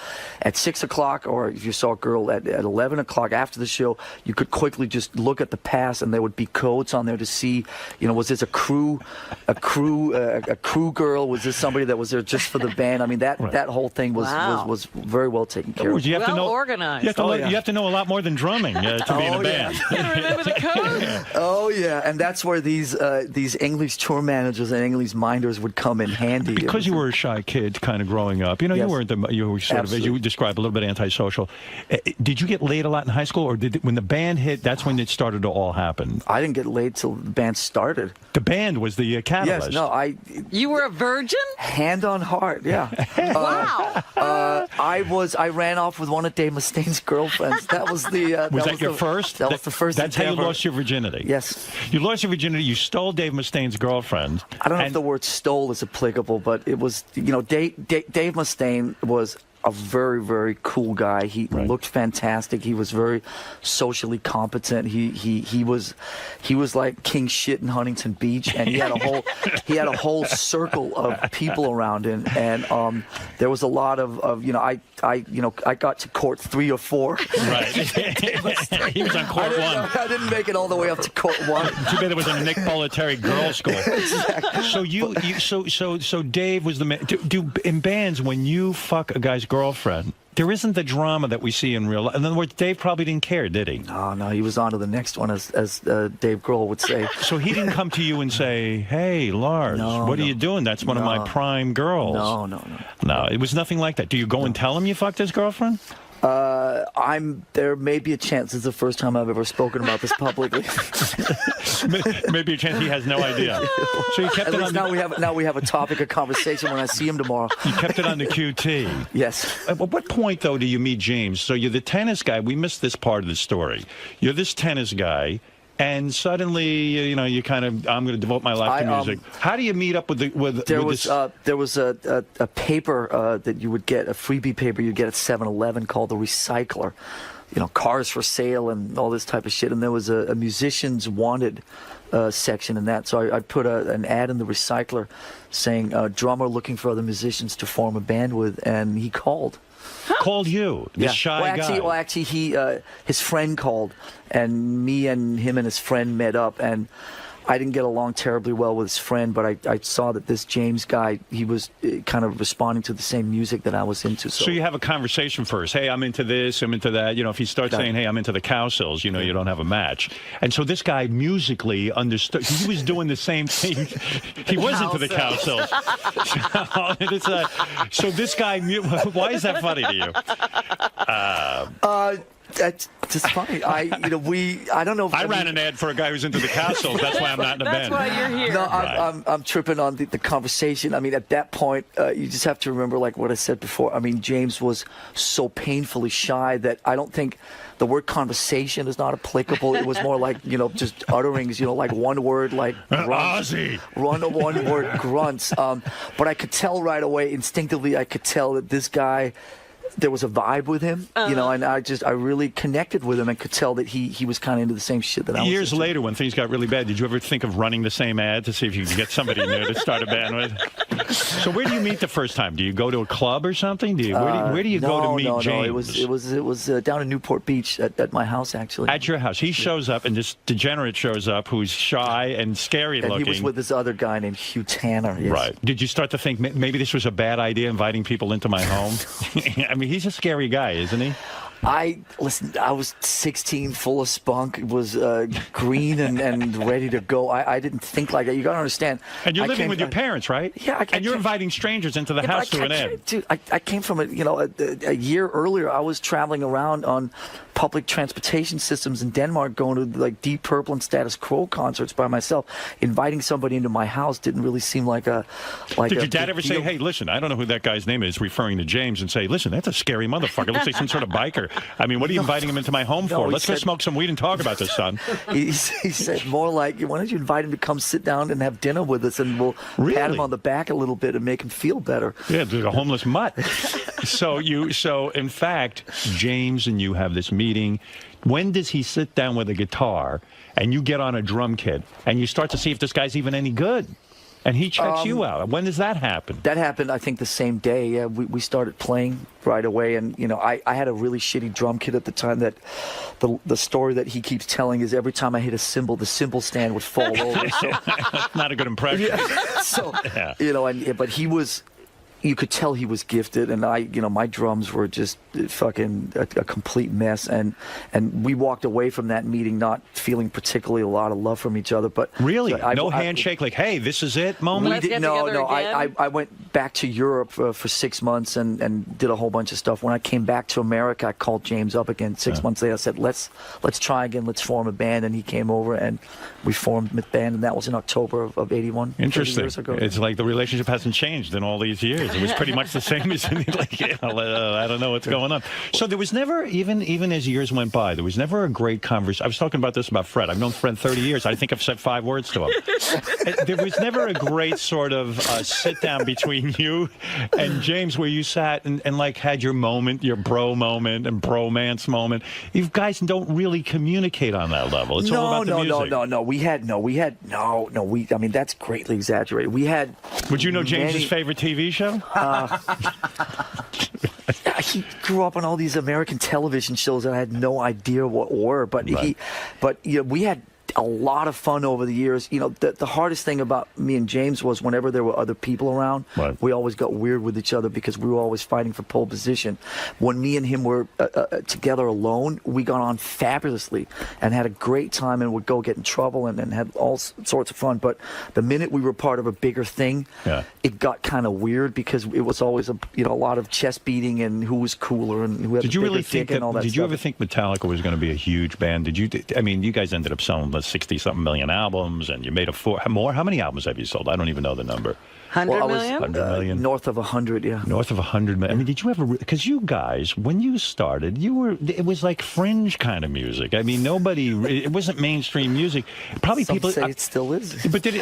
at 6 o'clock, or if you saw a girl at 11 o'clock after the show, you could quickly just look at the pass, and there would be codes on there to see, was this a crew girl? Was this somebody that was there just for the band? I mean, that whole thing was very well taken care of. You have to know, organized. You have to know a lot more than drumming to be in a band. You remember the code? Oh yeah, and that's where these English tour managers and English minders would come in handy. Because you were a shy kid, kind of growing up. You were sort of, as you described, a little bit antisocial. Did you get laid a lot in high school, or when the band hit, that's when it started to all happen? I didn't get laid till the band started. The band was the catalyst. Yes, no, You were a virgin? hand on heart, yeah. Wow. I ran off with one of Dave Mustaine's girlfriends. That was the. Was that your first? That was the first. That's how you endeavor. lost your virginity. Yes. You lost your virginity. You stole Dave Mustaine's girlfriend. I don't know if the word "stole" is applicable, but it was. Dave Mustaine was a very, very cool guy. He looked fantastic. He was very socially competent. He was like king shit in Huntington Beach, and he had a whole circle of people around him. And there was a lot of I got to court 3 or 4. Right. He was on court 1. I didn't make it all the way up to court 1. Too bad it was a Nick Bollettieri girls' school. Exactly. So Dave was the man. Do in bands, when you fuck a guy's girlfriend, there isn't the drama that we see in real life. In other words, Dave probably didn't care, did he? Oh no, he was on to the next one, as Dave Grohl would say. So he didn't come to you and say, "Hey, Lars, what are you doing? That's one of my prime girls." No, it was nothing like that. Do you go and tell him you fucked his girlfriend? There may be a chance. It's the first time I've ever spoken about this publicly. Maybe a chance he has no idea. So you kept At it least on. now we have a topic of conversation when I see him tomorrow. You kept it on the QT. Yes. At what point, though, do you meet James? So you're the tennis guy. We missed this part of the story. You're this tennis guy, and suddenly, you kind of, I'm going to devote my life to music. How do you meet up with There was a paper that you would get, a freebie paper you'd get at 7-Eleven called The Recycler. Cars for sale and all this type of shit. And there was a musicians wanted section in that. So I put an ad in The Recycler saying, drummer looking for other musicians to form a band with, and he called. Called you, this shy guy. Well, actually, his friend called, and me and him and his friend met up, and I didn't get along terribly well with his friend, but I saw that this James guy, he was kind of responding to the same music that I was into. So you have a conversation first. Hey, I'm into this, I'm into that. If you start saying, hey, I'm into the Cowsills, you don't have a match. And so this guy musically understood. He was doing the same thing. He was into the Cowsills. So this guy, why is that funny to you? That's just funny. I don't know. I ran an ad for a guy who's into the Cowsills. That's why I'm not in a band. That's why you're here. No, I'm tripping on the conversation. I mean, at that point, you just have to remember, like what I said before. I mean, James was so painfully shy that I don't think the word conversation is not applicable. It was more like, just utterings, like one word, like grunts. One word grunts. But I could tell right away, instinctively, I could tell that this guy there was a vibe with him, you know, and I really connected with him and could tell that he was kind of into the same shit that I was. Years into. later, when things got really bad, did you ever think of running the same ad to see if you could get somebody in there to start a band with? So where do you meet the first time? Do you go to a club or something? Where do you go to meet James? No, it was down in Newport Beach at my house, actually. At your house. He shows up, and this degenerate shows up who's shy and scary and looking. he was with this other guy named Hugh Tanner. Yes. Right. Did you start to think maybe this was a bad idea, inviting people into my home? I mean, he's a scary guy, isn't he? I was 16, full of spunk, was green and ready to go. I didn't think like that. You got to understand. And you're living with your parents, right? Yeah. And you're inviting strangers into the house through an ad. Dude, I came from a year earlier. I was traveling around on public transportation systems in Denmark, going to like Deep Purple and Status Quo concerts by myself. Inviting somebody into my house didn't really seem like a Did your dad ever say, "Hey, listen, I don't know who that guy's name is," referring to James, and say, "Listen, that's a scary motherfucker. Looks like some sort of biker. I mean, what are you inviting him into my home for? Let's go smoke some weed and talk about this, son." He said more like, "Why don't you invite him to come sit down and have dinner with us, and we'll pat him on the back a little bit and make him feel better." Yeah, like a homeless mutt. So in fact, James and you have this meeting. When does he sit down with a guitar and you get on a drum kit and you start to see if this guy's even any good? And he checks you out. When does that happen? That happened, I think, the same day. Yeah, we started playing right away. And, you know, I had a really shitty drum kit at the time that the story that he keeps telling is every time I hit a cymbal, the cymbal stand would fall over. So, not a good impression. Yeah. So, you know, but he was... You could tell he was gifted, and my drums were just fucking a complete mess, and we walked away from that meeting not feeling particularly a lot of love from each other. But really, no handshake, like, "Hey, this is it" moment. No. I went back to Europe for 6 months and did a whole bunch of stuff. When I came back to America, I called James up again 6 months later. I said, "Let's try again. Let's form a band." And he came over, and we formed a band, and that was in October of '81. Interesting. Years ago. It's like the relationship hasn't changed in all these years. It was pretty much the same as like, I don't know what's going on. So there was never, even as years went by, there was never a great conversation. I was talking about this about Fred. I've known Fred 30 years. I think I've said 5 words to him. There was never a great sort of sit down between you and James where you sat and like had your moment, your bro moment and bromance moment. You guys don't really communicate on that level. It's all about the music. I mean, that's greatly exaggerated. We had. Would you know James's favorite TV show? He grew up on all these American television shows that I had no idea what were, but we had a lot of fun over the years. You know, the hardest thing about me and James was whenever there were other people around, we always got weird with each other because we were always fighting for pole position. When me and him were together alone, we got on fabulously and had a great time and would go get in trouble and had all sorts of fun. But the minute we were part of a bigger thing, it got kind of weird because it was always a lot of chest beating and who was cooler and who had Did the you bigger really think dick and all that Did stuff. you ever think Metallica was going to be a huge band? I mean, you guys ended up selling 60-something million albums, and you made more. How many albums have you sold? I don't even know the number. 100 million? 100 million? North of 100, yeah. North of 100 million. I mean, did you ever... Because you guys, when you started, it was like fringe kind of music. I mean, it wasn't mainstream music. Probably Some people... say it still is. But did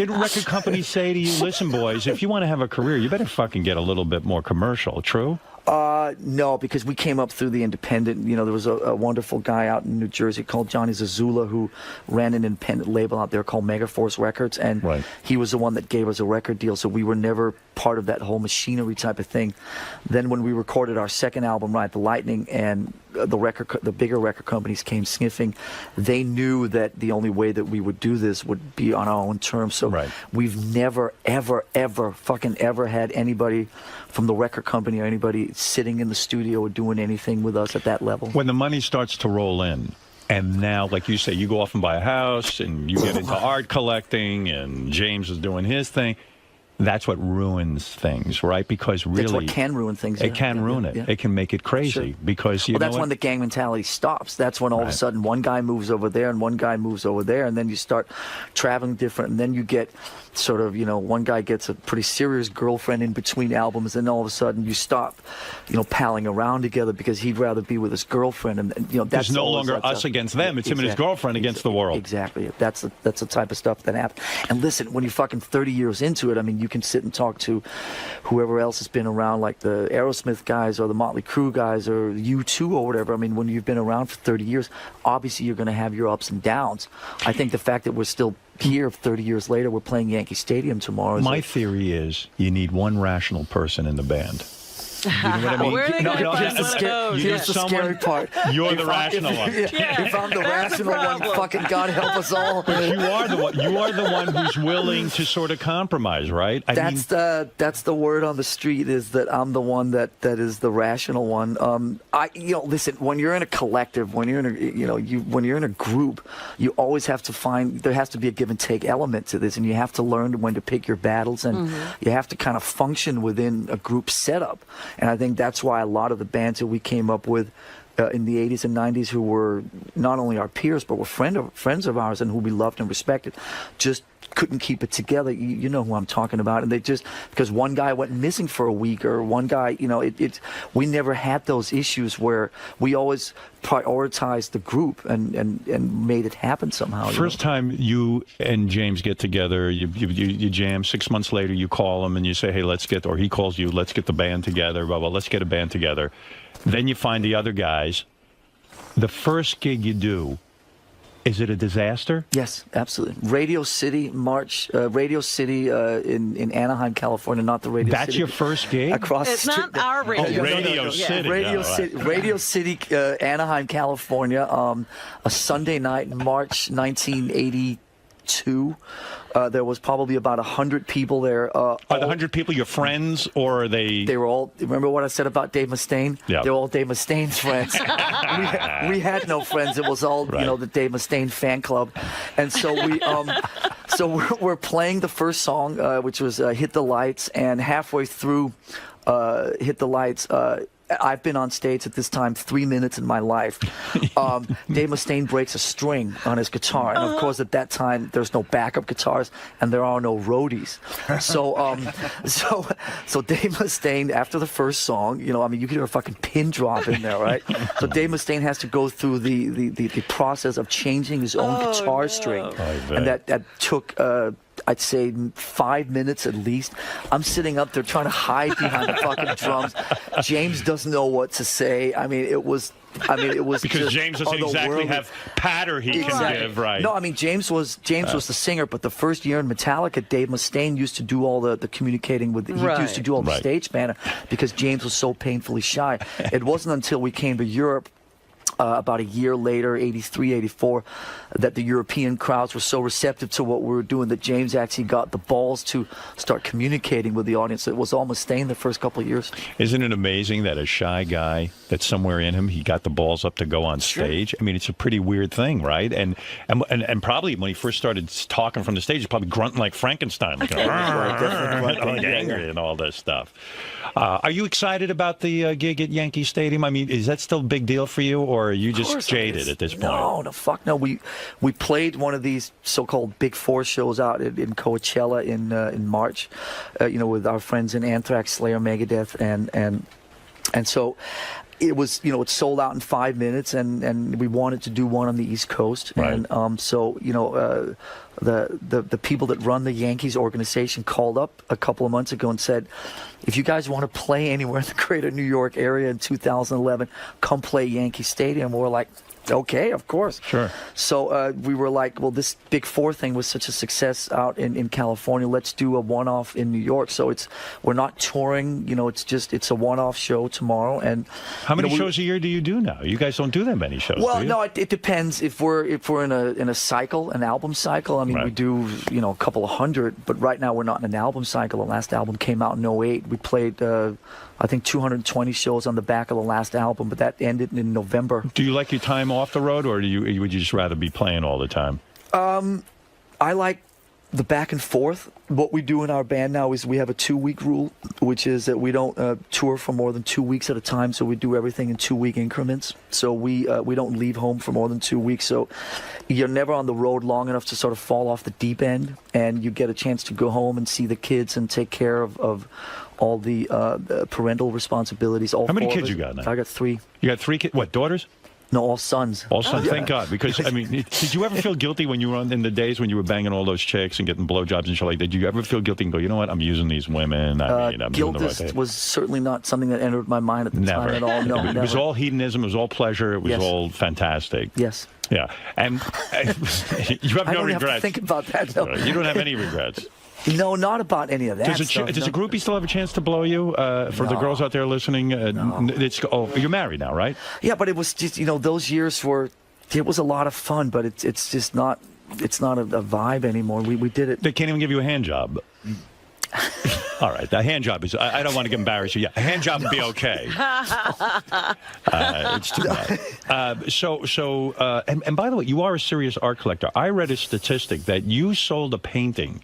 record companies say to you, "Listen, boys, if you want to have a career, you better fucking get a little bit more commercial"? True? No, because we came up through the independent. You know, there was a wonderful guy out in New Jersey called Johnny Zazula who ran an independent label out there called Megaforce Records, and he was the one that gave us a record deal, so we were never part of that whole machinery type of thing. Then when we recorded our second album, Ride the Lightning, and the bigger record companies came sniffing, they knew that the only way that we would do this would be on our own terms. So we've never, ever, ever, fucking ever had anybody from the record company or anybody sitting in the studio or doing anything with us at that level. When the money starts to roll in, and now, like you say, you go off and buy a house, and you get into art collecting, and James is doing his thing. That's what ruins things, right? Because really... That's what can ruin things. It can ruin it. Yeah. It can make it crazy because, that's when the gang mentality stops. That's when all of a sudden one guy moves over there and one guy moves over there, and then you start traveling different, and then you get sort of, one guy gets a pretty serious girlfriend in between albums, and all of a sudden you stop, palling around together because he'd rather be with his girlfriend, and that's There's no longer us against them. It's him and his girlfriend against the world. Exactly. That's the type of stuff that happens. And listen, when you're fucking 30 years into it, I mean, you can sit and talk to whoever else has been around, like the Aerosmith guys or the Motley Crue guys or U2 or whatever. I mean, when you've been around for 30 years, obviously you're going to have your ups and downs. I think the fact that we're still here 30 years later, we're playing Yankee Stadium tomorrow. My theory is you need one rational person in the band. You know what I mean? Where are they going to find one of those? Here's the scary part. You're the rational one. If I'm the That's the rational one, problem. fucking God help us all. But you are the one. You are the one who's willing to sort of compromise, right? That's the word on the street, is that I'm the one that is the rational one. Listen, when you're in a collective, when you're in a when you're in a group, you always have to find, there has to be a give and take element to this, and you have to learn when to pick your battles, and you have to kind of function within a group setup. And I think that's why a lot of the bands that we came up with in the 80s and 90s, who were not only our peers but were friends of ours and who we loved and respected, just couldn't keep it together. You know who I'm talking about. And they just, because one guy went missing for a week, or one guy, we never had those issues where we always prioritized the group and made it happen somehow. First time you and James get together, you jam. 6 months later, you call him and you say, hey, or he calls you, let's get the band together, blah, blah, let's get a band together. Then you find the other guys. The first gig you do, is it a disaster? Yes, absolutely. Radio City in Anaheim, California, not the Radio City. That's your first gig? Across It's the street. not our radio. Radio City. Radio Oh, City, Radio City, Anaheim, California. A Sunday night in March 1982. There was probably about 100 people there. Are the 100 people your friends, or are they? They were all. Remember what I said about Dave Mustaine? Yeah. They were all Dave Mustaine's friends. we had no friends. It was all Right. the Dave Mustaine fan club, and so we're playing the first song, which was "Hit the Lights," and halfway through "Hit the Lights." I've been on stage at this time 3 minutes in my life. Dave Mustaine breaks a string on his guitar, and of course at that time there's no backup guitars and there are no roadies. So Dave Mustaine, after the first song, you could hear a fucking pin drop in there, right? So Dave Mustaine has to go through the process of changing his own guitar string, and that took. I'd say 5 minutes at least. I'm sitting up there trying to hide behind the fucking drums. James doesn't know what to say. It was because just James doesn't exactly otherworldly. have patter he can give, right? No, James was the singer, but the first year in Metallica, Dave Mustaine used to do all the communicating with. He used to do all the Right. stage banner because James was so painfully shy. It wasn't until we came to Europe. About a year later, 83, 84, that the European crowds were so receptive to what we were doing that James actually got the balls to start communicating with the audience. It was all Mustaine the first couple of years. Isn't it amazing that a shy guy, that somewhere in him, he got the balls up to go on stage? It's a pretty weird thing, right? And probably when he first started talking from the stage, he's probably grunting like Frankenstein, like angry and all this stuff. Are you excited about the gig at Yankee Stadium? Is that still a big deal for you, or are you just jaded at this point? No, fuck no. We played one of these so-called Big Four shows out in Coachella in March, with our friends in Anthrax, Slayer, Megadeth, and so it was, it sold out in 5 minutes, and we wanted to do one on the East Coast, right. And the people that run the Yankees organization called up a couple of months ago and said, if you guys want to play anywhere in the greater New York area in 2011, come play Yankee Stadium. We're like, okay, of course. Sure. So we were like, well, this Big Four thing was such a success out in California. Let's do a one-off in New York. So we're not touring. It's a one-off show tomorrow. And how many shows a year do you do now? You guys don't do that many shows. Well, do you? no, it depends. If we're in a cycle, an album cycle. Right. We do a couple of hundred. But right now we're not in an album cycle. The last album came out in 2008. We played. I think 220 shows on the back of the last album, but that ended in November. Do you like your time off the road, or would you just rather be playing all the time? I like the back and forth. What we do in our band now is we have a 2-week rule, which is that we don't tour for more than 2 weeks at a time. So we do everything in 2-week increments. So we don't leave home for more than 2 weeks. So you're never on the road long enough to sort of fall off the deep end, and you get a chance to go home and see the kids and take care of all the parental responsibilities. How many kids you got now? I got 3. You got 3 kids? What, daughters? No, all sons. All sons, thank God. Because, I mean, did you ever feel guilty when you were in the days when you were banging all those chicks and getting blowjobs and shit like that? Did you ever feel guilty and go, you know what, I'm using these women? I mean, I'm doing Guilt the right thing. was certainly not something that entered my mind at the time at all. No, It never. was all hedonism. It was all pleasure. It was Yes. all fantastic. Yes. Yeah. And you have I no don't have to regrets. think about that. No. You don't have any regrets. No, not about any of that Does stuff. a no. groupie still have a chance to blow you? For the girls out there listening, you're married now, right? Yeah, but it was just, those years it was a lot of fun, but it's just not, it's not a vibe anymore. We did it. They can't even give you a hand job. All right, the hand job is, I don't want to embarrass you. Yeah, a hand job would be okay. It's too bad. And by the way, you are a serious art collector. I read a statistic that you sold a painting.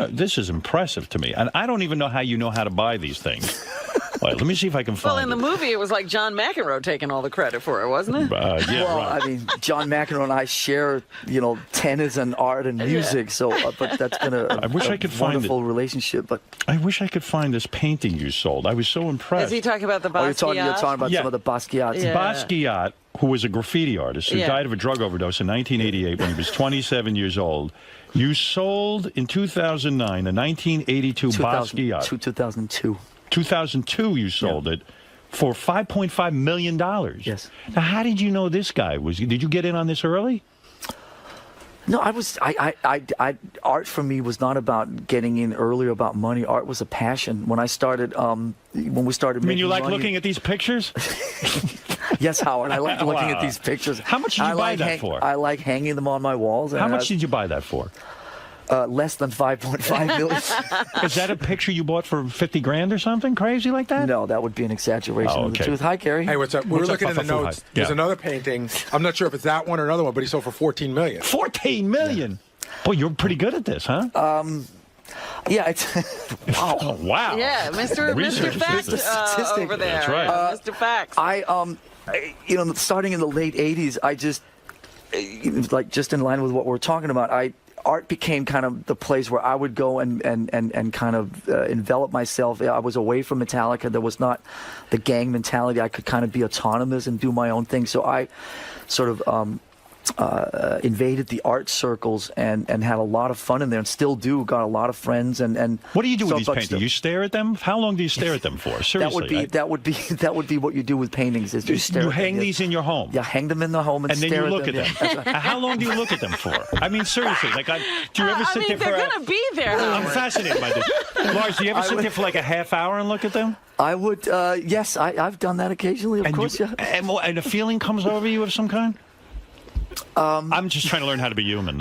This is impressive to me. And I don't even know how you know how to buy these things. All right, let me see if I can find Well, in the movie, it was like John McEnroe taking all the credit for it, wasn't it? Yeah, Well, right. I mean, John McEnroe and I share, tennis and art and music. So, but that's been I wish I could find wonderful relationship. But I wish I could find this painting you sold. I was so impressed. Is he talking about the Basquiat? you're talking about Yeah. some of the Basquiat's. Yeah. Basquiat, who was a graffiti artist who Yeah. died of a drug overdose in 1988 when he was 27 years old. You sold in 2009 a 1982 Basquiat. 2002. 2002 you sold it for $5.5 million. Yes. Now, how did you know this guy? Did you get in on this early? No, art for me was not about getting in early or about money. Art was a passion. When I started, when we started I making mean, you like money, looking at these pictures? Yes, Howard, I like looking at these pictures. How much did you buy that for? I like hanging them on my walls. How much did you buy that for? Less than 5.5 million. Is that a picture you bought for 50 grand or something crazy like that? No, that would be an exaggeration Oh, of the okay. truth. Hi, Gary. Hey, what's up? We were What's up, looking in the Papa Fu? notes. Hi. There's Yeah. another painting. I'm not sure if it's that one or another one, but he sold for $14 million. 14 million. Boy, you're pretty good at this, huh? Yeah, it's wow. Oh, wow. Yeah, Mr. Research Fact statistic. over there. That's right. Mr. Facts. Starting in the late '80s, I just just in line with what we're talking about. Art became kind of the place where I would go and kind of envelop myself. I was away from Metallica. There was not the gang mentality. I could kind of be autonomous and do my own thing. So I sort of invaded the art circles and had a lot of fun in there and still do. Got a lot of friends and What do you do with these but paintings? still- You stare at them? How long do you stare at them for? Seriously. that would be what you do with paintings. Is you stare You at them, hang yes. these in your home? Yeah, hang them in the home and And then stare you at look them. at them. Yeah. How long do you look at them for? I mean, seriously. Do you ever sit there for they're going to be there. I'm Howard. fascinated by this. Lars, do you ever sit there for like a half hour and look at them? I would, yes, I've done that occasionally, of course, yeah. And a feeling comes over you of some kind? I'm just trying to learn how to be human.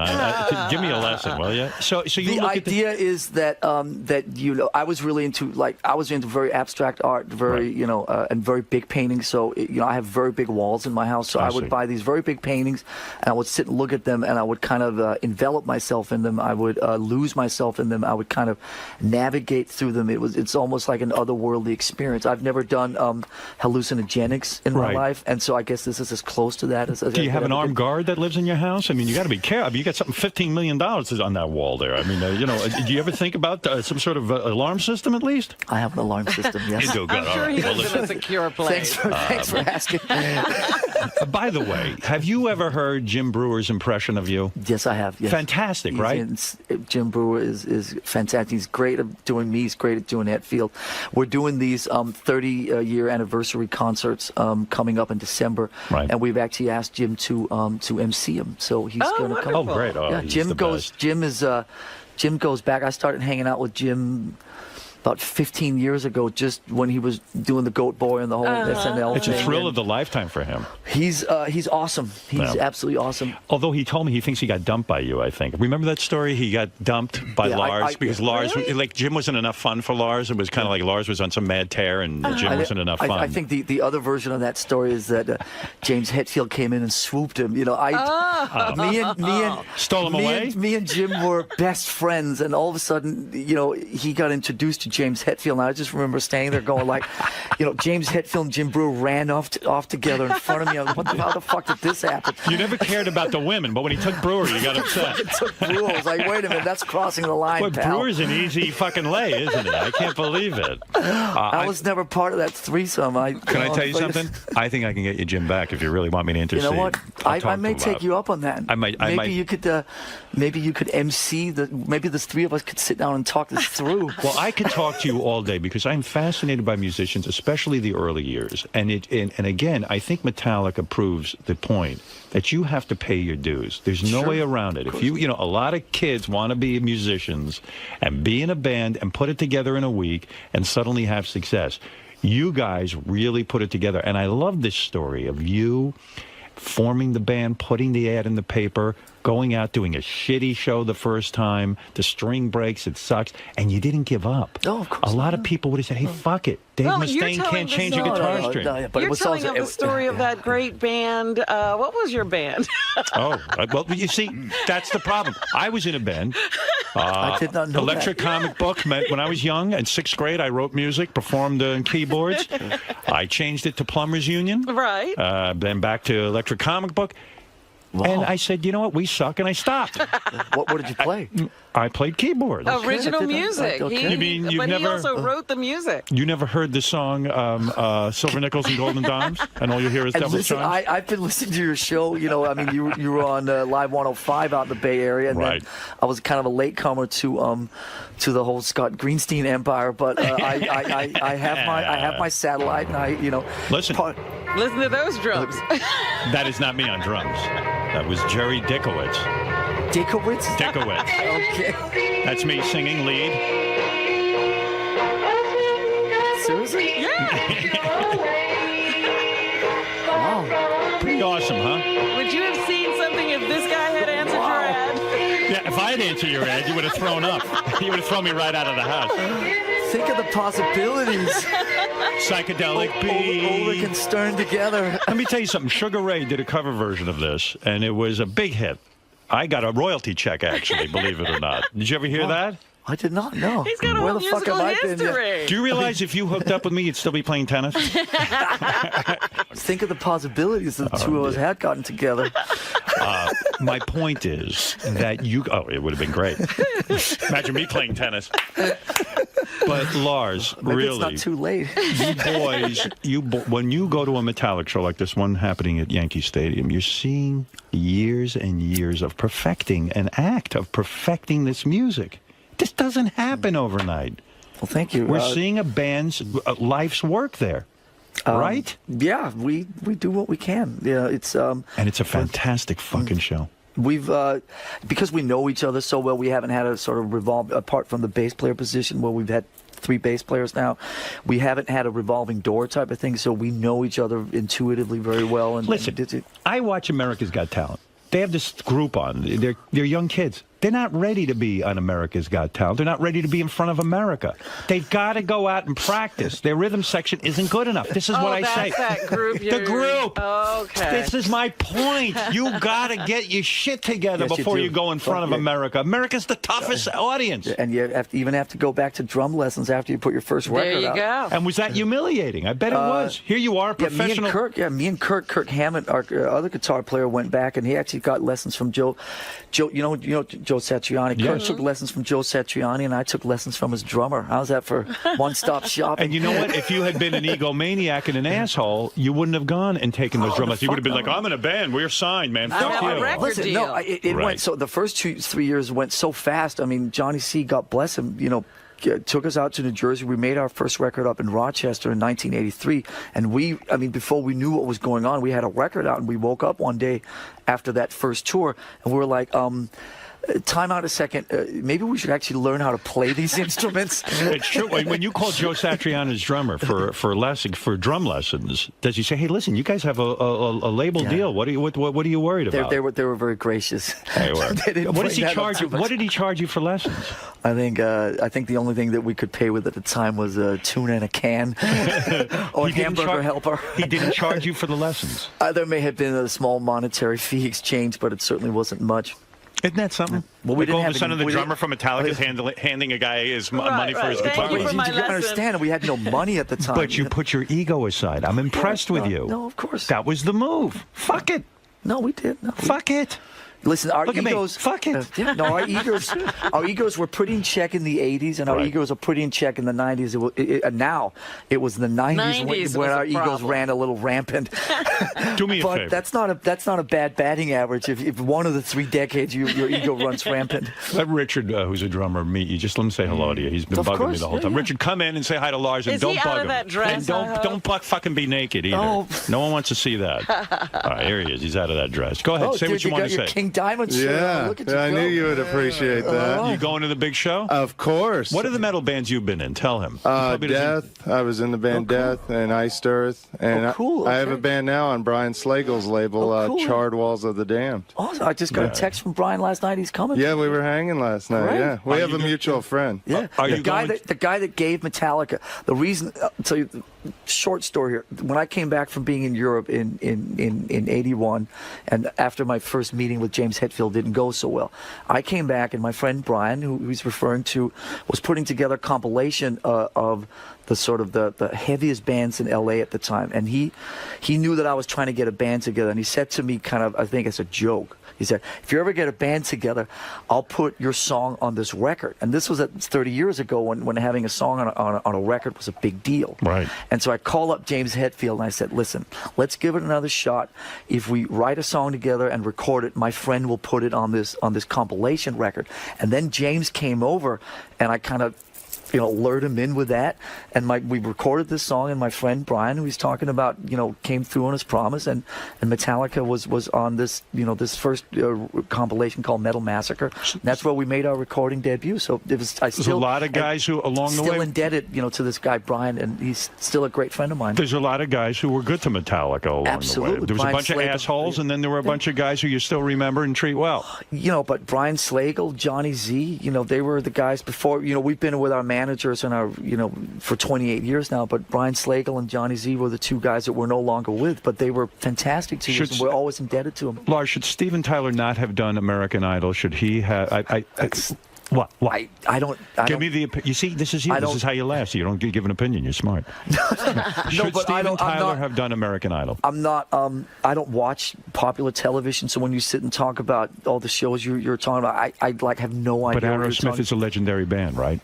Give me a lesson, will you? So you The look idea is that I was really into very abstract art, and very big paintings. So I have very big walls in my house. So I I would see. buy these very big paintings, and I would sit and look at them, and I would kind of envelop myself in them. I would lose myself in them. I would kind of navigate through them. It's almost like an otherworldly experience. I've never done hallucinogenics in my Right. life, and so I guess this is as close to that as. Do you have an armed guard that lives in your house? I mean, you got to be careful. I mean, you got something $15 million on that wall there. I mean, do you ever think about some sort of alarm system at least? I have an alarm system. Yes. You do good. I'm All sure right. he Well, lives in a listen. secure place. Thanks for asking. By the way, have you ever heard Jim Brewer's impression of you? Yes, I have. Yes. Fantastic, right? Jim Brewer is fantastic. He's great at doing me. He's great at doing Hetfield. We're doing these 30-year anniversary concerts coming up in December, Right. and we've actually asked Jim to MC them. So he's going to come. Oh, great. Oh, Yeah, he's Jim the goes. best. Jim goes back. I started hanging out with Jim about 15 years ago, just when he was doing the Goat Boy and the whole SNL It's a thing. thrill and of the lifetime for him. He's awesome. He's Yeah. absolutely awesome. Although he told me he thinks he got dumped by you, I think. Remember that story? He got dumped by Yeah, Lars because Lars, Really? like Jim wasn't enough fun for Lars. It was kind of like Lars was on some mad tear and Jim wasn't enough fun. I think the other version of that story is that James Hetfield came in and swooped him. Me and Stole him away? Me and Jim were best friends, and all of a sudden, he got introduced to James Hetfield, and I just remember standing there going like, James Hetfield and Jim Brewer ran off together in front of me. How the fuck did this happen? You never cared about the women, but when he took Brewer, you got upset. It took Brewer. I was like, wait a minute, that's crossing the line, Boy, pal. Brewer's an easy fucking lay, isn't it? I can't believe it. I was never part of that threesome. Can I tell you something? I think I can get you Jim back if you really want me to You intercede. know what? I may take you up on that. Maybe you could MC maybe the three of us could sit down and talk this through. Well, I could talk to you all day because I'm fascinated by musicians, especially the early years. And again, I think Metallica proves the point that you have to pay your dues. There's no way around it. If you know, a lot of kids want to be musicians and be in a band and put it together in a week and suddenly have success. You guys really put it together. And I love this story of you forming the band, putting the ad in the paper, going out, doing a shitty show the first time, the string breaks, it sucks, and you didn't give up. No, of course a lot not. of people would have said, hey, fuck it. Dave Mustaine can't change a guitar string. But You're telling of the story of that great band. What was your band? Oh, well, you see, that's the problem. I was in a band. I did not know Electric that. Comic Book meant when I was young, in 6th grade, I wrote music, performed on keyboards. I changed it to Plumbers Union. Right. Then back to Electric Comic Book. Wow. And I said, you know what, we suck, and I stopped. What did you play? I played keyboards. Original I did not- music. okay. You mean you've but he never- also wrote the music. You never heard the song Silver Nickels and Golden Dimes? And all you hear is And Devil's listen, Chimes? I've been listening to your show. You know, I mean, you were on Live 105 out in the Bay Area, and Right. then I was kind of a latecomer to the whole Scott Greenstein empire. But I have my satellite, and Listen. Listen to those drums. That is not me on drums. That was Jerry Dickowitz. Dickowitz. Dickowitz. Okay. That's me singing lead. Seriously? Wow. Pretty awesome, huh? Would you have seen something if this guy had answered your ad? Yeah, if I had answered your ad, you would have thrown up. You would have thrown me right out of the house. Think of the possibilities. Psychedelic Ulrich beat. and Stern together. Let me tell you something. Sugar Ray did a cover version of this, and it was a big hit. I got a royalty check, actually, believe it or not. Did you ever hear that? I did not know. He's got a Where whole the fuck musical have I been? history. Do you realize if you hooked up with me, you'd still be playing tennis? Think of the possibilities that the two of us had gotten together. My point is that it would have been great. Imagine me playing tennis. But Lars, Maybe really, it's not too late. you boys, when you go to a Metallic show like this one happening at Yankee Stadium, you're seeing years and years of perfecting an act, of perfecting this music. This doesn't happen overnight. Well, thank you. We're seeing a band's life's work there, right? Yeah, we do what we can. Yeah, it's And it's a fantastic fucking show. we've because we know each other so well. We haven't had a sort of revolve apart from the bass player position where we've had 3 bass players now. We haven't had a revolving door type of thing, so we know each other intuitively very well. And Listen, I watch America's Got Talent. They have this group on. They're young kids. They're not ready to be on America's Got Talent. They're not ready to be in front of America. They've got to go out and practice. Their rhythm section isn't good enough. This is what I say. That's that group. The group. Okay. This is my point. You got to get your shit together Yes, you before do. you go in front of Yeah. America. America's the toughest audience. and you even have to go back to drum lessons after you put your first There record you out. go. And was that humiliating? I bet it was. Here you are, professional. Me and Kirk Hammett, our other guitar player, went back and he actually got lessons from Joe. You know Joe Satriani. Yes. Kirk took lessons from Joe Satriani, and I took lessons from his drummer. How's that for one-stop shopping? And you know what? If you had been an egomaniac and an asshole, you wouldn't have gone and taken those drum lessons. You would have been like, I'm in a band. We're signed, man. I Fuck have a you. record Listen, deal. no, it Right. went so. The first 2-3 years went so fast. I mean, Johnny C, God bless him, took us out to New Jersey. We made our first record up in Rochester in 1983, and before we knew what was going on, we had a record out, and we woke up one day after that first tour, and we were like, time out a second. Maybe we should actually learn how to play these instruments. It's true. When you call Joe Satriani's drummer for drum lessons, does he say, "Hey, listen, you guys have a label Yeah. deal. What are you worried about?" They were very gracious. They were. They didn't What does he bring that up charge too you? much. What did he charge you for lessons? I think the only thing that we could pay with at the time was a tuna and a can, or a He didn't hamburger helper. He didn't charge you for the lessons. There may have been a small monetary fee exchange, but it certainly wasn't much. Isn't that something? Well, we like all didn't of a have sudden any- the we drummer didn't- from Metallica is handing a guy his money for his Thank guitar. you for But my you lesson. understand, we had no money at the time. But you put your ego aside. I'm impressed with you. No, of course. That was the move. Fuck it. No, we did. No, Fuck it. Listen, our Look at me. egos. Fuck it. Yeah, no, our egos were pretty in check in the '80s, and our Right. egos are pretty in check in the '90s. Now, it was the '90s, 90s when was our a egos problem. ran a little rampant. Do me a But favor. that's not a bad batting average. If one of the 3 decades your ego runs rampant. Let Richard, who's a drummer, meet you. Just let him say hello to you. He's been Of bugging me course, the whole yeah, time. yeah. Richard, come in and say hi to Lars, and Is don't he out bug of him. that dress, And I hope? don't fucking be naked either. Oh. No one wants to see that. All right, here he is. He's out of that dress. Go ahead. say dude, what you you want got to your say. King Diamond shirt. Yeah, Look at you I go. knew you would appreciate that. You going to the big show? Of course. What are the metal bands you've been in? Tell him. He probably doesn't- Death. I was in the band cool. Death and Iced Earth, and Oh, cool, I have a okay. band now on Brian Slagle's label, Oh, cool. Charred Walls of the Damned. Awesome. I just got a text from Brian last night. He's coming. Yeah, we were hanging last night. Great. Yeah, we Are have you a go- mutual friend. Yeah, Are the you guy going that gave Metallica the reason. I'll tell you, short story here. When I came back from being in Europe in '81, and after my first meeting with James Hetfield didn't go so well, I came back, and my friend Brian, who he's referring to, was putting together a compilation of the sort of the heaviest bands in LA at the time, and he knew that I was trying to get a band together, and he said to me, kind of, I think as a joke. He said, if you ever get a band together, I'll put your song on this record. And this was 30 years ago when having a song on a record was a big deal. Right. And so I called up James Hetfield and I said, listen, let's give it another shot. If we write a song together and record it, my friend will put it on this compilation record. And then James came over and I kind of lured him in with that, and we recorded this song, and my friend Brian, who he's talking about, came through on his promise, and Metallica was on this, this first compilation called Metal Massacre. And that's where we made our recording debut. So it was. There's a lot of guys who, along the still way, indebted, to this guy Brian, and he's still a great friend of mine. there's a lot of guys who were good to Metallica along the way. Absolutely. There was Brian a bunch of Slater. assholes, and then there were a bunch of guys who you still remember and treat well. But Brian Slagle, Johnny Z, they were the guys before. We've been with our managers and our, for 28 years now. But Brian Slagle and Johnny Z were the 2 guys that we're no longer with. But they were fantastic to us, and we're always indebted to them. Lars, should Steven Tyler not have done American Idol? Should he have? What? I don't. Give me the. You see, this is you. This is how you laugh. So you don't give an opinion. You're smart. Should but I Steven don't- I'm Tyler not- have done American Idol? I'm not. I don't watch popular television. So when you sit and talk about all the shows you're talking about, I have no idea. But what you're Aerosmith talking- is a legendary band, right?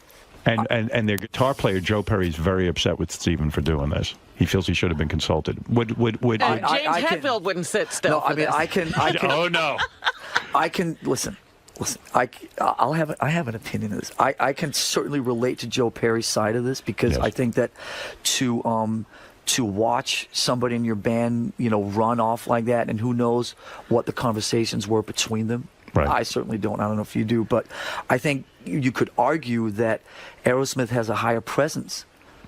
And their guitar player Joe Perry is very upset with Steven for doing this. He feels he should have been consulted. Would James I can- Hetfield wouldn't sit still. No, for I mean this. I can. Oh no! I can listen. I have an opinion of this. I can certainly relate to Joe Perry's side of this because Yes. I think that to watch somebody in your band, run off like that, and who knows what the conversations were between them. Right. I certainly don't. I don't know if you do, but I think you could argue that Aerosmith has a higher presence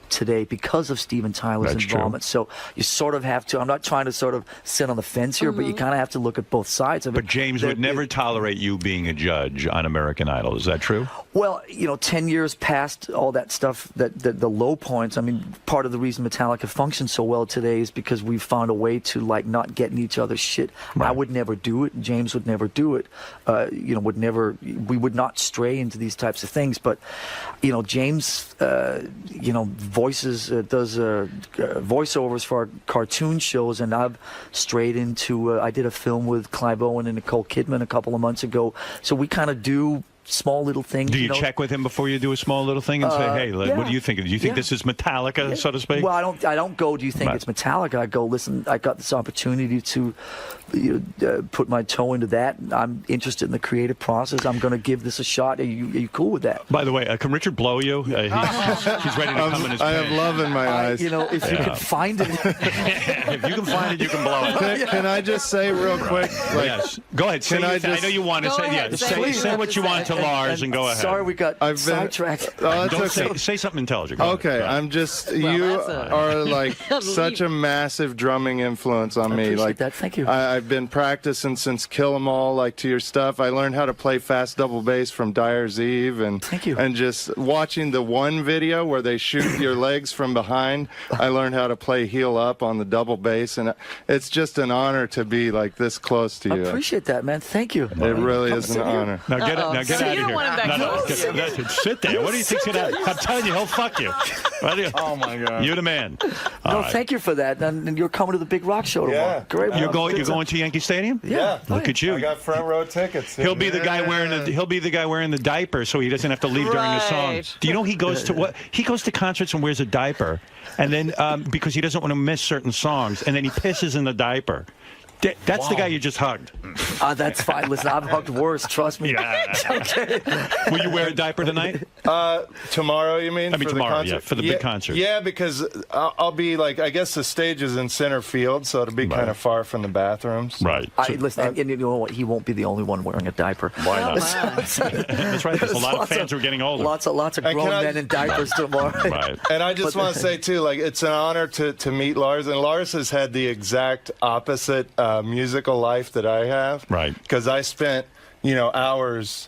today because of Steven Tyler's That's true. involvement. So you sort of have to. I'm not trying to sort of sit on the fence here, but you kind of have to look at both sides of it. But James would never tolerate you being a judge on American Idol. Is that true? Well, 10 years past all that stuff, the low points, I mean, part of the reason Metallica functions so well today is because we've found a way to, not get in each other's shit. Right. I would never do it. James would never do it. We would not stray into these types of things. But, James, voices, does voiceovers for our cartoon shows, and I've strayed into, I did a film with Clive Owen and Nicole Kidman a couple of months ago. So we kind of do small little things. Do you check with him before you do a small little thing and say, "Hey, yeah. what do you think? Do you think Yeah. this is Metallica, so to speak?" Well, I don't go, do you think Right. it's Metallica? I go, listen, I got this opportunity to put my toe into that. I'm interested in the creative process. I'm going to give this a shot. Are you cool with that? By the way, can Richard blow you? He's ready to come in his I have pants. love in my eyes. If you can find it. If you can find it, you can blow it. Can I just say real quick? Yes. Go ahead. Say Can I your thing. I just- know you want to Go say. ahead, Yeah. say what you Say have what to you say. want to Lars and go ahead. Sorry, we got I've been- sidetracked. Oh, that's Don't okay. say something intelligent. Go Okay, ahead. I'm just Well, you that's a- are like such a massive drumming influence on me. appreciate Like that. Thank you. I've been practicing since Kill 'Em All, like to your stuff. I learned how to play fast double bass from Dyer's Eve, and Thank you. And just watching the one video where they shoot your legs from behind, I learned how to play heel up on the double bass, and it's just an honor to be like this close to I you. appreciate that, man. Thank you. It really Come is an sit here. honor. Now get, Uh-oh. now get So out you of don't here. want him back No, close? sit there. What do you think's gonna happen? I'm telling you, he'll fuck you. Oh my God. You're the man. No, All right. thank you for that. And you're coming to the big rock show tomorrow. Yeah. Great. You're going to Yankee Stadium? Yeah. Look at you. I got front row tickets. He'll be the guy wearing the diaper, so he doesn't have to leave during the song. Right. Do you know he goes to what? He goes to concerts and wears a diaper, and then because he doesn't want to miss certain songs, and then he pisses in the diaper. That's the guy you just hugged. That's fine. Listen, I've hugged worse. Trust me. Yeah. Okay. Will you wear a diaper tonight? Tomorrow, you mean? I mean for tomorrow, the concert? yeah, for the big concert. Yeah, because I'll be like, I guess the stage is in center field, so it'll be kind of far from the bathrooms. Right. Listen, and you know what? He won't be the only one wearing a diaper. Why not? wow. That's right. There's a lot of fans who are getting older. Lots of And grown can I- men in diapers tomorrow. Right. And I just want to say too, like it's an honor to meet Lars, and Lars has had the exact opposite musical life that I have. Right. Because I spent, hours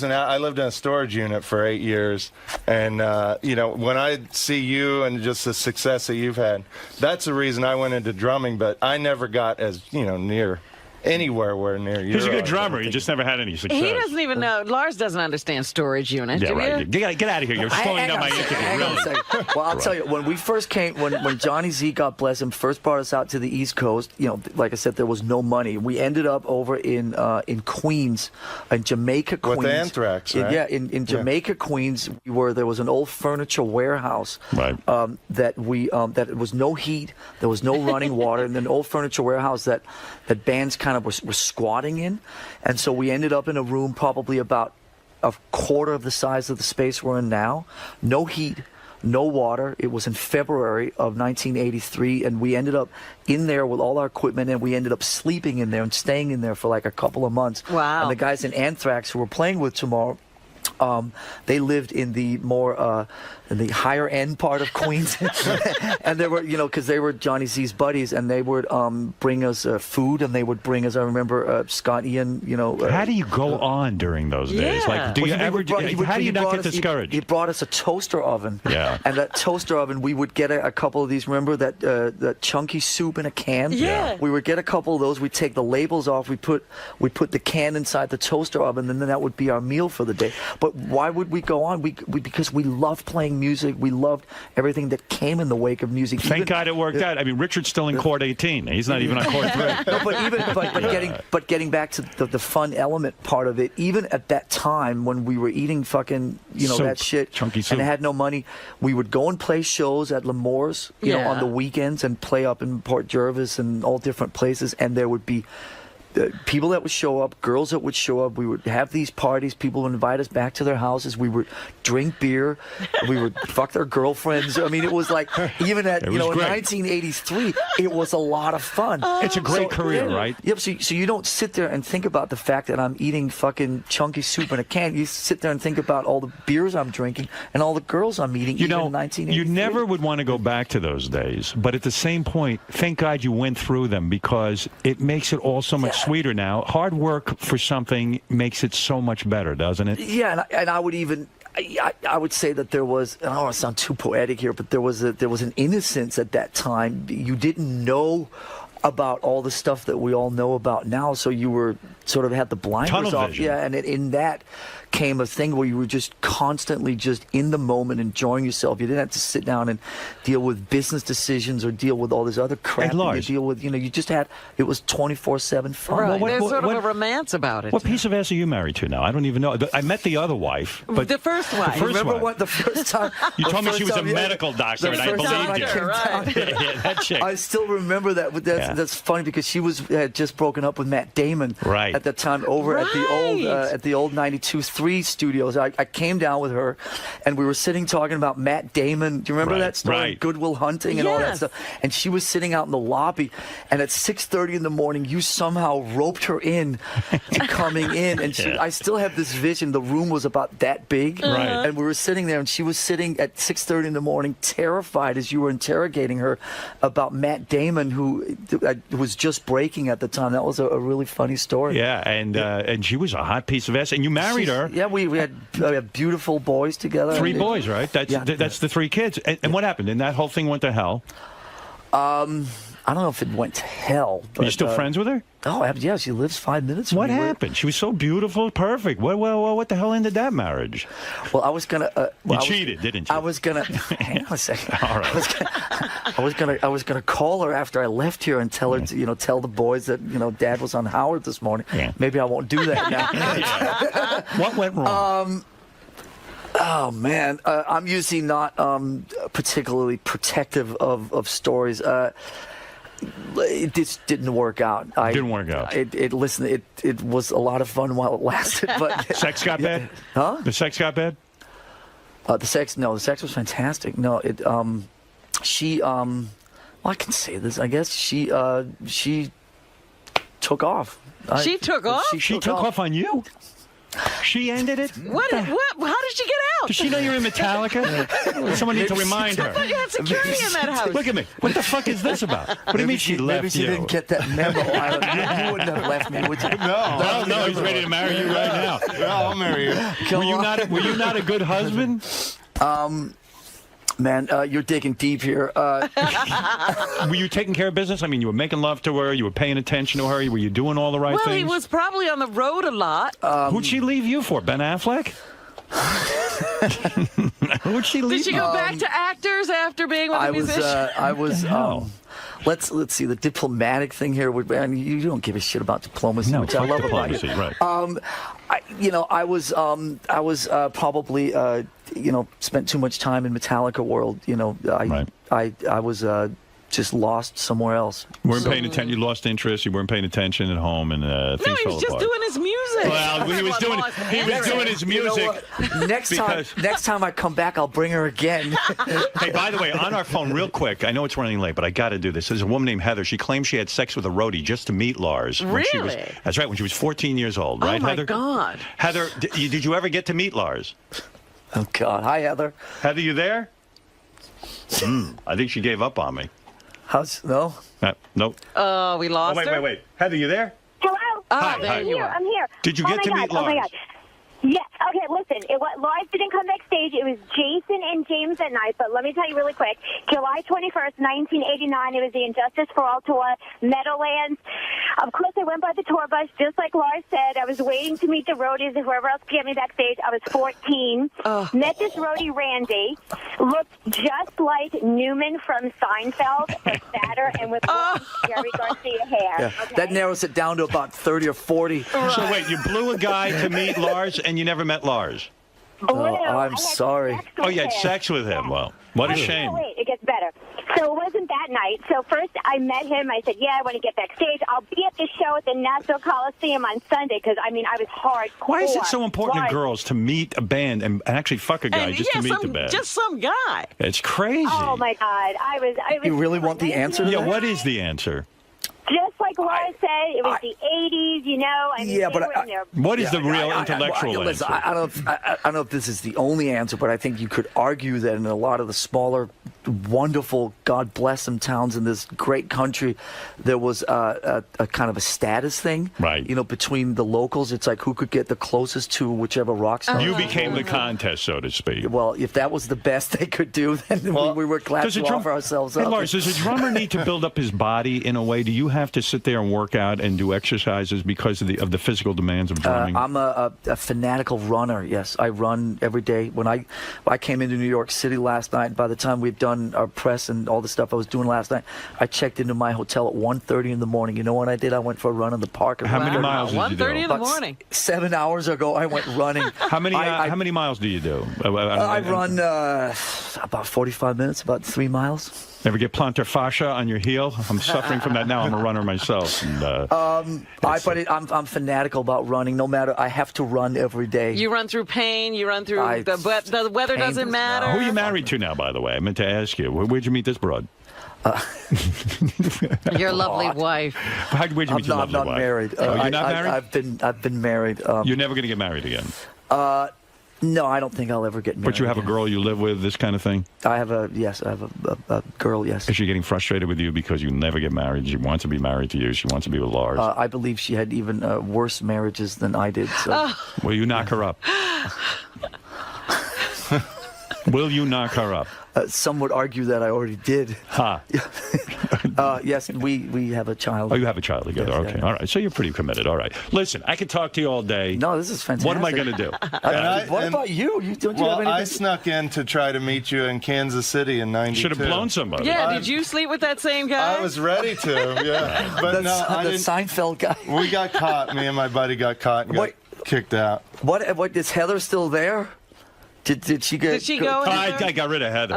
and I lived in a storage unit for 8 years, and when I see you and just the success that you've had, that's the reason I went into drumming. But I never got as near anywhere where near you. He's a good drummer. He just never had any success. He doesn't even know. Lars doesn't understand storage unit. Yeah, do right. you? Get out of here. You're slowing down my interview. Hang on a Really. second. Well, I'll tell you, when we first came, when Johnny Z, God bless him, first brought us out to the East Coast, like I said, there was no money. We ended up over in Queens, in Jamaica, Queens. With Anthrax, right? In Jamaica, Queens, there was an old furniture warehouse. Right. That it was no heat, there was no running water, and an old furniture warehouse that bands kind of were squatting in, and so we ended up in a room probably about a quarter of the size of the space we're in now. No heat, no water. It was in February of 1983, and we ended up in there with all our equipment, and we ended up sleeping in there and staying in there for like a couple of months. Wow. And the guys in Anthrax who we're playing with tomorrow, they lived in the more in the higher end part of Queens, and they were, because they were Johnny Z's buddies, and they would bring us food, and they would bring us. I remember Scott Ian, How do you go on during those days? Yeah. Like, do you ever? How do you not get discouraged? He brought us a toaster oven. Yeah. And that toaster oven, we would get a couple of these. Remember that chunky soup in a can? Yeah. We would get a couple of those. We'd take the labels off. We put the can inside the toaster oven, and then that would be our meal for the day. But why would we go on? Because we loved playing music. We loved everything that came in the wake of music. Thank God it worked out. I mean, Richard's still in court 18. He's not even on court 3. No, but getting back to the fun element part of it, even at that time when we were eating fucking Soup. that shit, Chunky soup. and had no money, we would go and play shows at L'Amour's, on the weekends, and play up in Port Jervis and all different places, and there would be people that would show up, girls that would show up. We would have these parties. People would invite us back to their houses. We would drink beer. We would fuck their girlfriends. I mean, it was like, even at, It in was great. 1983, it was a lot of fun. It's a great career, right? Yep. So you don't sit there and think about the fact that I'm eating fucking chunky soup in a can. You sit there and think about all the beers I'm drinking and all the girls I'm meeting. You even know, in 1983. you never would want to go back to those days. But at the same point, thank God you went through them, because it makes it all so much sweeter now. Hard work for something makes it so much better, doesn't it? Yeah, and I would even. I would say that there was, I don't want to sound too poetic here, but there was an innocence at that time. You didn't know about all the stuff that we all know about now, so you were sort of had the blinders Tunnel off. vision. Yeah, and in that came a thing where you were just constantly just in the moment, enjoying yourself. You didn't have to sit down and deal with business decisions or deal with all this other crap that you Lars. deal with. You just had, it was 24/7 fun. Right. what- There's what- sort of what- a romance about it. What piece of ass are you married to now? I don't even know. I met the other wife, but the first one. The first Remember one. what the first time? You the told me first she was a time- yeah, medical doctor, the and I first time believed you. came Right. down. Yeah, that chick. I still remember that, but that's funny because she had just broken up with Matt Damon Right. at the time over at the old Right. at the old 92.3 3 studios. I came down with her, and we were sitting talking about Matt Damon. Do you remember that story? Right. Good Will Hunting and all that Yes. stuff. And she was sitting out in the lobby, and at 6:30 in the morning, you somehow roped her in to coming in. And I still have this vision. The room was about that big, Right. and we were sitting there, and she was sitting at 6:30 in the morning, terrified as you were interrogating her about Matt Damon, who was just breaking at the time. That was a really funny story. Yeah, and she was a hot piece of ass. And you married her. Yeah, we had beautiful boys together. 3 boys, right? That's the 3 kids. And what happened? And that whole thing went to hell. I don't know if it went to hell. But, Are you still friends with her? Oh, yeah, she lives 5 minutes from What me. happened? She was so beautiful, perfect. What the hell ended that marriage? Well, I was gonna. You cheated, didn't you? I was gonna. Hang on a second. All right. I was gonna call her after I left here and tell her to, tell the boys that Dad was on Howard this morning. Yeah. Maybe I won't do that now. What went wrong? Oh man, I'm usually not particularly protective of stories. It just didn't work out. Didn't work out. It was a lot of fun while it lasted, but Sex got bad? Huh? The sex got bad? The sex was fantastic. No, she well, I can say this. I guess she took off. She took off? She took off on you? She ended it? What? How did she get out? Does she know you're in Metallica? Someone needs to remind I thought her. you had security in that house. Look at me. What the fuck is this about? What do you mean she left Maybe she you? didn't get that memo. You wouldn't have left me, would you? No, he's ready to marry you right now. No, I'll marry you. Were you not a good husband? Man, you're digging deep here. Were you taking care of business? I mean, you were making love to her. You were paying attention to her. Were you doing all the right Well, things? he was probably on the road a lot. Who'd she leave you for? Ben Affleck? Who'd she leave? Did she go back to actors after being with a musician? Let's see, the diplomatic thing here would be, I mean, you don't give a shit about diplomacy, No, which I fuck love about you. diplomacy, right. I was probably spent too much time in Metallica world. I was just lost somewhere else. Weren't paying attention. You lost interest. You weren't paying attention at home, and No, things he fell was just apart. doing his music. Well, he was doing his music. Next time I come back, I'll bring her again. Hey, by the way, on our phone, real quick, I know it's running late, but I got to do this. There's a woman named Heather. She claims she had sex with a roadie just to meet Lars. Really? That's right, when she was 14 years old, right, Oh, my Heather? God. Heather, did you ever get to meet Lars? Oh God! Hi, Heather. Heather, you there? I think she gave up on me. No? Nope. Oh, we lost her? Wait. Heather, you there? Hello? Hi, there hi. you are. I'm here. Did you Oh get my to God, meet Oh my Lars? God. Yes. Okay, listen. Lars didn't come backstage. It was Jason and James that night. But let me tell you really quick. July 21st, 1989, it was the Injustice for All tour, Meadowlands. Of course, I went by the tour bus, just like Lars said. I was waiting to meet the roadies and whoever else could get me backstage. I was 14. Met this roadie, Randy. Looked just like Newman from Seinfeld, but fatter and with Jerry Garcia hair. Yeah. Okay? That narrows it down to about 30 or 40. So wait, you blew a guy to meet Lars, and you never met Lars? Blue. I I'm had sorry. sex with Oh, you had him. sex with him. Well, what a shame. Wait, it gets better. So it wasn't that night. So first I met him. I said, yeah, I want to get backstage. I'll be at the show at the Nassau Coliseum on Sunday because, I mean, I was hardcore. Why is it so important Lars- to girls to meet a band and actually fuck a guy And, just yeah, to meet the band? just some guy. It's crazy. Oh, my God. I was You really want the answer to Yeah, that? what is the answer? Just like Laura said, it was the 80s, you know. I mean, Yeah, they but were in their What is the real intellectual listen, answer? I don't know if this is the only answer, but I think you could argue that in a lot of the smaller, wonderful, God bless them, towns in this great country, there was a kind of a status thing. Right. You know, between the locals, it's like who could get the closest to whichever rock star. You became the contest, so to speak. Well, if that was the best they could do, then we were glad Does a to drum- offer ourselves Hey, up. Lars, does a drummer need to build up his body in a way? Do you have to sit there and work out and do exercises because of the physical demands of drumming? I'm a fanatical runner. Yes, I run every day. When I came into New York City last night, by the time we've done our press and all the stuff I was doing last night, I checked into my hotel at 1:30 in the morning. You know what I did? I went for a run in the park. How many miles did you do? 1:30 in the About morning. 7 hours ago, I went running. How many miles do you do? I run about 45 minutes, about 3 miles. Ever get plantar fascia on your heel? I'm suffering from that now. I'm a runner myself. So, I'm fanatical about running. No matter, I have to run every day. You run through pain. You run through the weather pain doesn't does matter. who are you married to now, by the way? I meant to ask you. Where'd you meet this broad? Your lovely wife. Where'd you meet your I'm lovely not wife? married. Oh, you're not married? I've been married. You're never going to get married again. No, I don't think I'll ever get married. But you have a girl you live with, this kind of thing? I have a girl, yes. Is she getting frustrated with you because you never get married? She wants to be married to you. She wants to be with Lars. I believe she had even worse marriages than I did. So. Will you knock her up? Will you knock her up? Some would argue that I already did. Ha. Yes, we have a child. Oh, you have a child together. Yes, Okay. yeah. All right. So you're pretty committed. All right. Listen, I could talk to you all day. No, this is fantastic. What am I going to do? What about you? Don't you have anything? I snuck in to try to meet you in Kansas City in '92. Should have blown somebody. Yeah, did you sleep with that same guy? I was ready to, yeah. But no, I the didn't. Seinfeld guy. We got caught. Me and my buddy got caught and got kicked out. What is Heather still there? Did she get? Did she go? I got rid of Heather.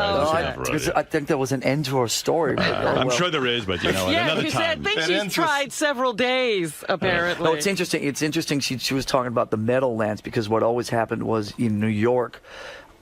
Because I think there was an end to her story. I'm sure there is, but at another because time. I think she's tried several days, apparently. No, it's interesting. It's interesting. She was talking about the Meadowlands because what always happened was in New York.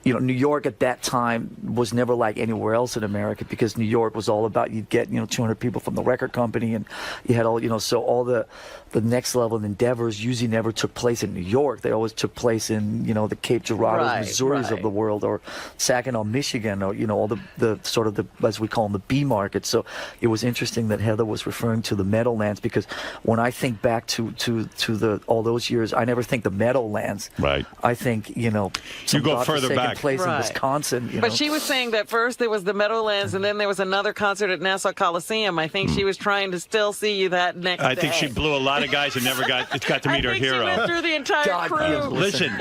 New York at that time was never like anywhere else in America because New York was all about you'd get 200 people from the record company and you had all so all the next level endeavors usually never took place in New York. They always took place in the Cape Girados, Missouris of the world, or Saginaw, Michigan, or all the sort of the, as we call them, the B market. So it was interesting that Heather was referring to the Meadowlands because when I think back to the all those years, I never think the Meadowlands. Right. I think you go further back. Place in Wisconsin. But she was saying that first there was the Meadowlands and then there was another concert at Nassau Coliseum. I think she was trying to still see you that next day. I think she blew a lot of guys and never got to meet her hero. She went through the entire crew. Listen,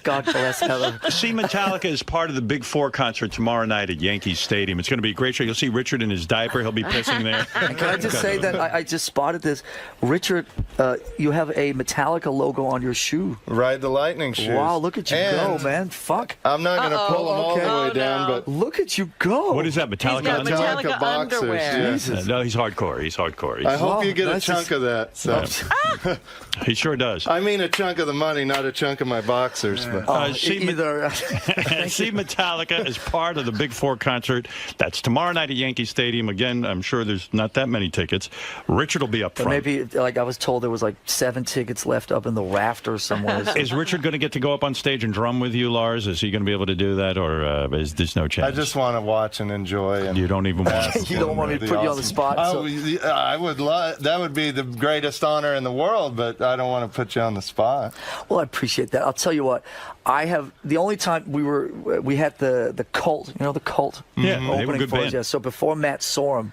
God bless Heather. See Metallica is part of the Big Four concert tomorrow night at Yankee Stadium. It's going to be a great show. You'll see Richard in his diaper. He'll be pissing there. And can I just say that I just spotted this. Richard, you have a Metallica logo on your shoe. Ride the Lightning shoes. Wow, look at you go, man. Fuck. I'm not going to pull them all the way down, but look at you go. What is that, Metallica? He's got Metallica boxers. underwear. Jesus. No, he's hardcore. He's hardcore. I hope you get a chunk of that. So. He sure does. I mean a chunk of the money, not a chunk of my boxers. But. See Metallica as part of the Big Four concert. That's tomorrow night at Yankee Stadium. Again, I'm sure there's not that many tickets. Richard will be up front. Maybe, like I was told, there was like 7 tickets left up in the rafters somewhere. Is Richard going to get to go up on stage and drum with you, Lars? Is he going to be able to do that, or is there's no chance? I just want to watch and enjoy. And you don't even want. You don't want me to put you on the spot. So. I would love. That would be the greatest honor in the world, but I don't want to put you on the spot. Well, I appreciate that. I'll tell you what. I have the only time we had the Cult. The Cult. Yeah, they were a opening good for us. band. Yeah. So before Matt Sorum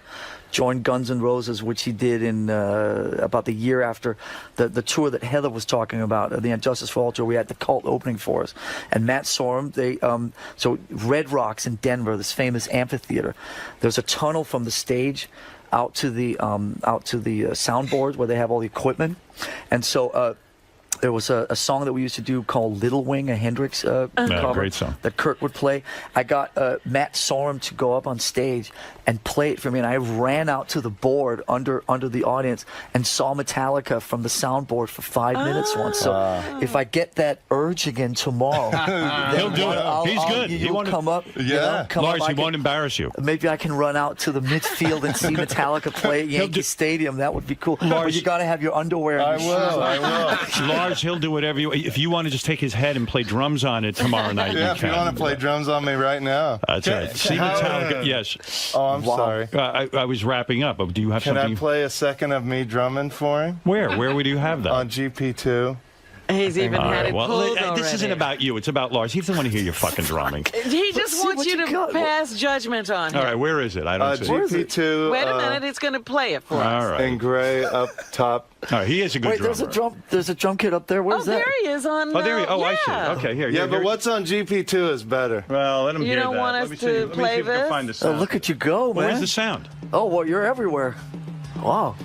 joined Guns N' Roses, which he did in about the year after the tour that Heather was talking about, the Injustice for All tour. We had the Cult opening for us, and Matt Sorum. So Red Rocks in Denver, this famous amphitheater. There's a tunnel from the stage out to the soundboard where they have all the equipment, and so. There was a song that we used to do called Little Wing, a Hendrix cover great song. that Kurt would play. I got Matt Sorum to go up on stage and play it for me, and I ran out to the board under the audience and saw Metallica from the soundboard for 5 minutes once. So if I get that urge again tomorrow, he'll do it. He's good. He won't come up. Yeah. Lars, he won't embarrass you. Maybe I can run out to the midfield and see Metallica play at Yankee Stadium. That would be cool. But you got to have your underwear. I and will. Lars, he'll do whatever you. If you want to just take his head and play drums on it tomorrow night, Yeah, if you want to play drums on me right now. That's right. See Metallica. Yes. Oh, I'm sorry. I was wrapping up. Do you have Can something? I play a second of me drumming for him? Where would you have that? On GP2. He's even had it pulled already. This isn't about you. It's about Lars. He doesn't want to hear your fucking drumming. He just wants you to pass judgment on him. All right, where is it? I don't see it. GP2. Wait a minute. It's going to play it for us. All right. In gray up top. All right, he is a good drummer. There's a drum kit up there. Where's that? There he is on. Oh, there he. Oh, yeah. I see. Okay, here. Yeah, but what's on GP2 is better. Well, let him You hear don't that. want Let us me to see. Let me see play if we can this? find the Oh, sound. look at you go, man. Where's the sound? Oh, well, you're everywhere. Wow.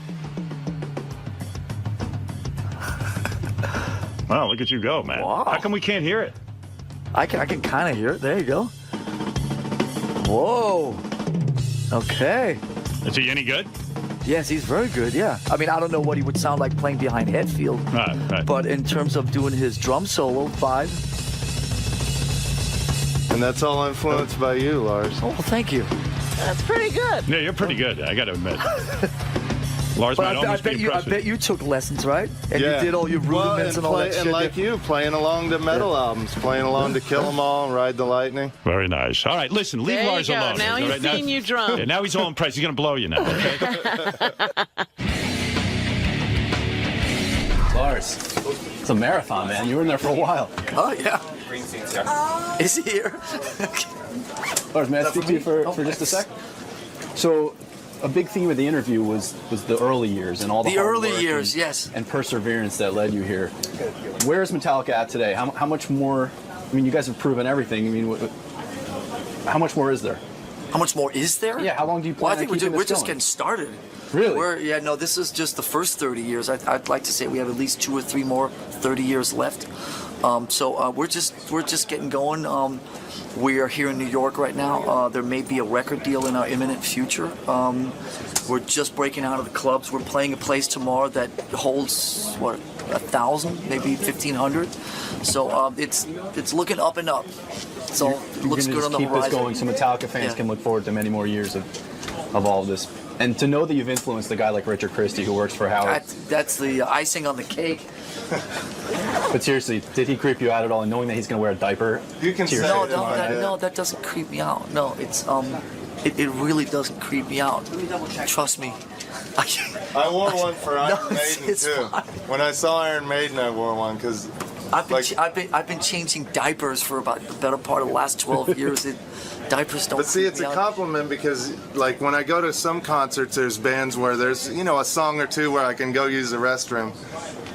Wow, look at you go, man. Wow. How come we can't hear it? I can kind of hear it. There you go. Whoa. Okay. Is he any good? Yes, he's very good, yeah. I mean, I don't know what he would sound like playing behind Hetfield, Right. but in terms of doing his drum solo, 5. And that's all influenced by you, Lars. Oh, well, thank you. That's pretty good. Yeah, you're pretty good. I got to admit. Lars might But I almost be bet impressive. you took lessons, right? And you did all your rudiments and all that shit. And like you, playing along to metal albums, playing along to Kill 'Em All and Ride the Lightning. Very nice. All right, listen, leave There Lars you go. alone. Now All he's right, seen you drunk. Yeah, now he's all impressed. He's going to blow you now, okay? Lars, it's a marathon, man. You were in there for a while. Oh, yeah. Is he here? Lars, may I speak to you for just a sec? So, a big theme of the interview was the early years and all the hard early work years, and, yes. and perseverance that led you here. Where is Metallica at today? How much more? I mean, you guys have proven everything. I mean, how much more is there? How much more is there? Yeah, how long do you plan Well, I on think keeping we're this just going? getting started. Really? This is just the first 30 years. I'd like to say we have at least 2 or 3 more 30 years left. We're just getting going. We are here in New York right now. There may be a record deal in our imminent future. We're just breaking out of the clubs. We're playing a place tomorrow that holds 1,000, maybe 1,500. So it's looking up and up. So it looks good on the keep horizon. this going so Metallica fans Yeah. can look forward to many more years of all of this. And to know that you've influenced a guy like Richard Christie who works for Howard. That's the icing on the cake. But seriously, did he creep you out at all? And knowing that he's going to wear a diaper? You can say No, it to my dad. no, that doesn't creep me out. No, it's it really doesn't creep me out. Trust me. I wore one for Iron No, Maiden it's too. fine. When I saw Iron Maiden, I wore one because I've been changing diapers for about the better part of the last 12 years. Diapers don't. But see, creep it's me a out. compliment because, like, when I go to some concerts, there's bands where there's, a song or two where I can go use the restroom.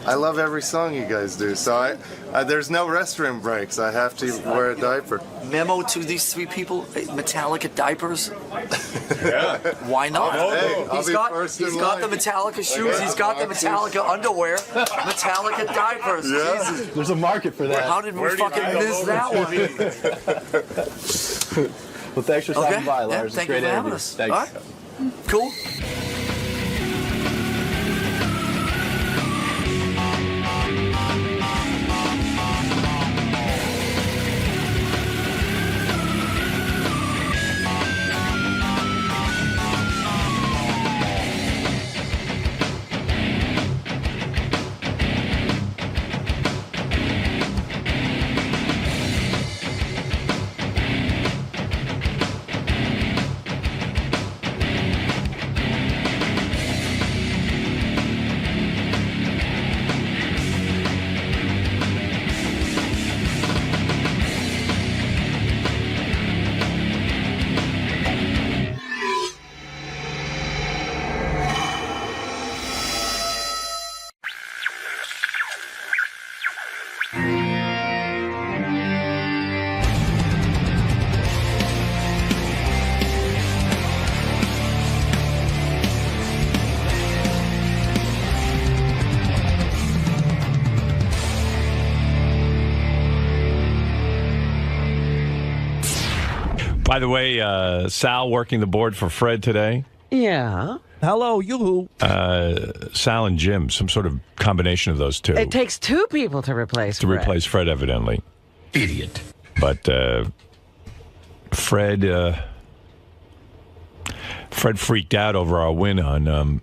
I love every song you guys do, so there's no restroom breaks. I have to wear a diaper. Memo to these 3 people: Metallica diapers. Yeah. Why not? Hey, I'll He's be got first in the line. Metallica shoes. He's got the Metallica underwear. Metallica diapers. Yeah. Jesus. There's a market for that. How did we fucking miss that one? Well, thanks for stopping by, Lars. Yeah, It's thank great you for having interview. us. Thanks. All right. Cool. By the way, Sal working the board for Fred today. Yeah. Hello, you. Sal and Jim, some sort of combination of those two It takes 2 people to replace to Fred. replace Fred, evidently. Idiot. But Fred freaked out over our win on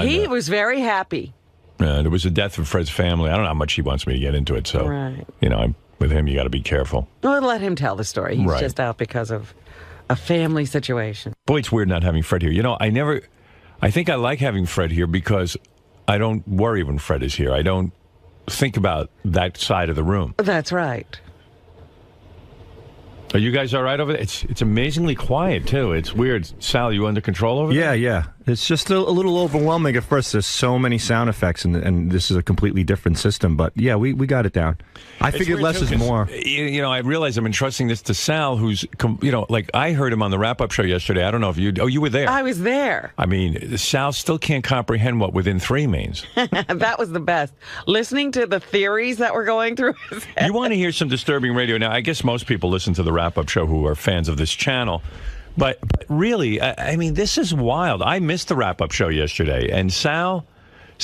He was very happy. there was a death of Fred's family. I don't know how much he wants me to get into it. So, Right. with him, you got to be careful. We'll let him tell the story. He's Right. just out because of a family situation. Boy, it's weird not having Fred here. I think I like having Fred here because I don't worry when Fred is here. I don't think about that side of the room. That's right. Are you guys all right over there? It's amazingly quiet, too. It's weird. Sal, you under control over there? Yeah. It's just a little overwhelming at first. There's so many sound effects, and this is a completely different system. But, yeah, we got it down. I It's figured weird, less too, is 'cause, more. I realize I'm entrusting this to Sal, who's, like I heard him on the wrap-up show yesterday. I don't know if you were there. I was there. I mean, Sal still can't comprehend what within 3 means. That was the best. Listening to the theories that were going through his head. You want to hear some disturbing radio? Now, I guess most people listen to the wrap-up show who are fans of this channel. But really, I mean, this is wild. I missed the wrap-up show yesterday, and Sal,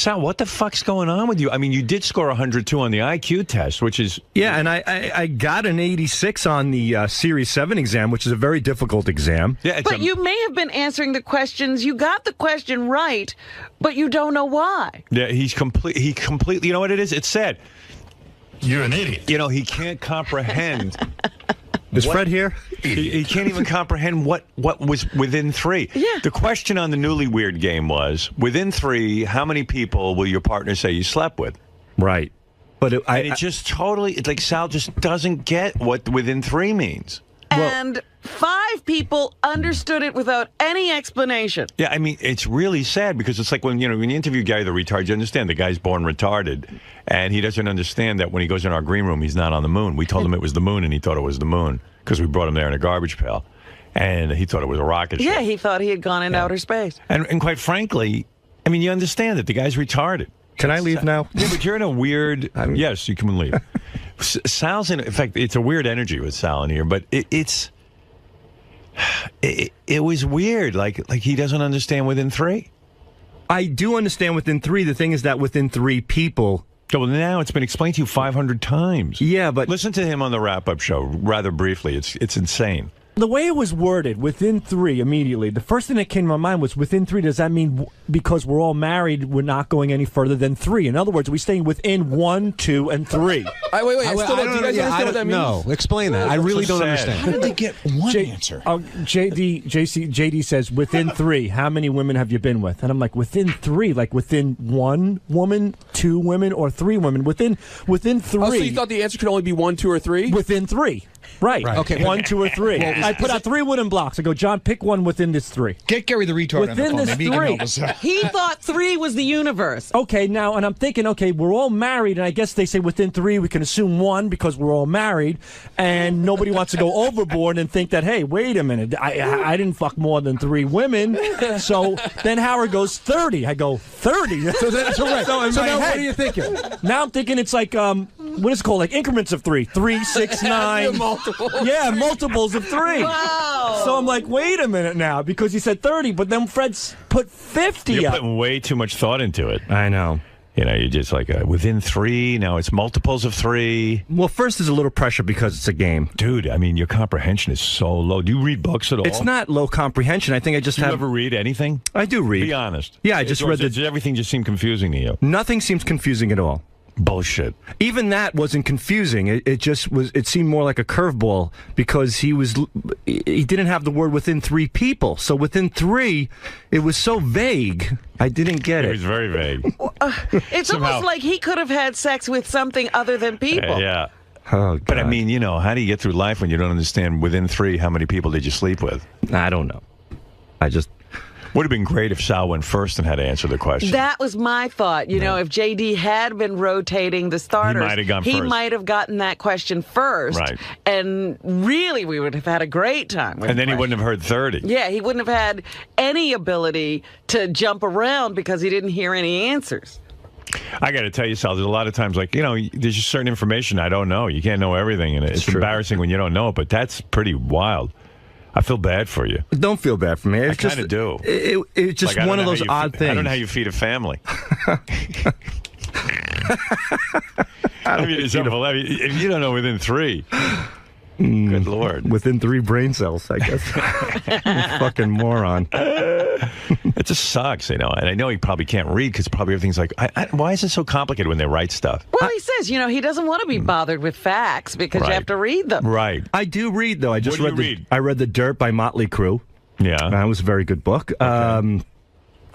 what the fuck's going on with you? I mean, you did score 102 on the IQ test, which is... Yeah, and I got an 86 on the Series 7 exam, which is a very difficult exam. Yeah, but you may have been answering the questions. You got the question right, but you don't know why. Yeah, he completely... You know what it is? It's sad. You're an idiot. You know, he can't comprehend... Is Fred here? He can't even comprehend what was within 3. Yeah. The question on the Newly Weird game was, within 3, how many people will your partner say you slept with? Right. But it just totally, it's like Sal just doesn't get what within 3 means. And 5 people understood it without any explanation. Yeah, I mean, it's really sad because it's like when you interview Gary the retard, you understand the guy's born retarded, and he doesn't understand that when he goes in our green room, he's not on the moon. We told him it was the moon, and he thought it was the moon because we brought him there in a garbage pail, and he thought it was a rocket ship. Yeah, he thought he had gone into outer space. And quite frankly, I mean, you understand that the guy's retarded. Can I leave now? Yeah, but you're in a weird... Yes, you can leave. Sal's in fact, it's a weird energy with Sal in here, but it was weird. Like he doesn't understand within 3. I do understand within 3. The thing is that within 3 people... Well, now it's been explained to you 500 times. Yeah, but... Listen to him on the wrap-up show rather briefly. It's insane. The way it was worded, within 3 immediately, the first thing that came to my mind was within 3, does that mean because we're all married, we're not going any further than 3? In other words, are we staying within 1, 2, and 3? Wait, I still don't, do you guys understand what that means? No, explain that. I really don't understand. How did they get one answer? JD says, within 3, how many women have you been with? And I'm like, within 3? Like within 1 woman, 2 women, or 3 women? Within 3. Oh, so you thought the answer could only be 1, 2, or 3? Within 3. Right. Okay. 1, 2, or 3. I put out 3 wooden blocks. I go, John, pick one within this 3. Get Gary the retard Within on the phone. this Maybe he can 3. help us out. He thought 3 was the universe. Okay, now, and I'm thinking, okay, we're all married, and I guess they say within 3, we can assume 1 because we're all married, and nobody wants to go overboard and think that, hey, wait a minute, I didn't fuck more than 3 women. So then Howard goes 30. I go, 30? So now head, what are you thinking? Now I'm thinking it's like, what is it called? Like increments of 3. 3, 6, 9. Multiple. Yeah, multiples of 3. Wow. So I'm like, wait a minute now, because he said 30, but then Fred's put 50 You're up. putting way too much thought into it. I know. You know, you're just like, within 3, now it's multiples of 3. Well, first there's a little pressure because it's a game. Dude, I mean, your comprehension is so low. Do you read books at all? It's not low comprehension. I think I just Do you have... ever read anything? I do read. Be honest. Yeah, I just read Does everything just seem confusing to you? Nothing seems confusing at all. Bullshit. Even that wasn't confusing. It just was. It seemed more like a curveball because he didn't have the word within 3 people. So within 3, it was so vague. I didn't get It it. was very vague. It's almost like he could have had sex with something other than people. Yeah. Oh, God. But I mean, you know, how do you get through life when you don't understand within 3 how many people did you sleep with? I don't know. I just... Would have been great if Sal went first and had to answer the question. That was my thought. You know, if JD had been rotating the starters, might have gone he first. might have gotten that question first. Right. And really, we would have had a great time with And then the he wouldn't have heard 30. Yeah, he wouldn't have had any ability to jump around because he didn't hear any answers. I got to tell you, Sal, there's a lot of times, like, you know, there's just certain information I don't know. You can't know everything, and it's embarrassing when you don't know it, but that's pretty wild. I feel bad for you. Don't feel bad for me. I kind of do. It's just Like, one of those odd things. I don't know how you feed a family. I mean, it's unbelievable. If you don't know within 3, good Lord. Within 3 brain cells, I guess. You fucking moron. It just sucks, you know. And I know he probably can't read because probably everything's like, why is it so complicated when they write stuff? Well, he says, you know, he doesn't want to be bothered with facts because you have to read them. Right. I do read, though. I just What do you read? I read The Dirt by Motley Crue. Yeah. That was a very good book. Okay.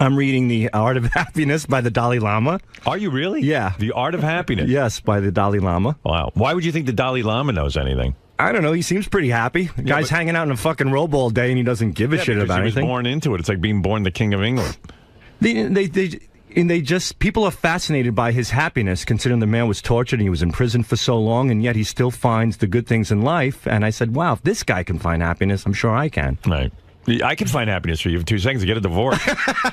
I'm reading The Art of Happiness by the Dalai Lama. Are you really? Yeah. The Art of Happiness? Yes, by the Dalai Lama. Wow. Why would you think the Dalai Lama knows anything? I don't know. He seems pretty happy. The guy's hanging out in a fucking robe all day, and he doesn't give a shit about anything. He was born into it. It's like being born the King of England. People are fascinated by his happiness, considering the man was tortured and he was in prison for so long, and yet he still finds the good things in life. And I said, wow, if this guy can find happiness, I'm sure I can. Right. I can find happiness for you for 2 seconds to get a divorce.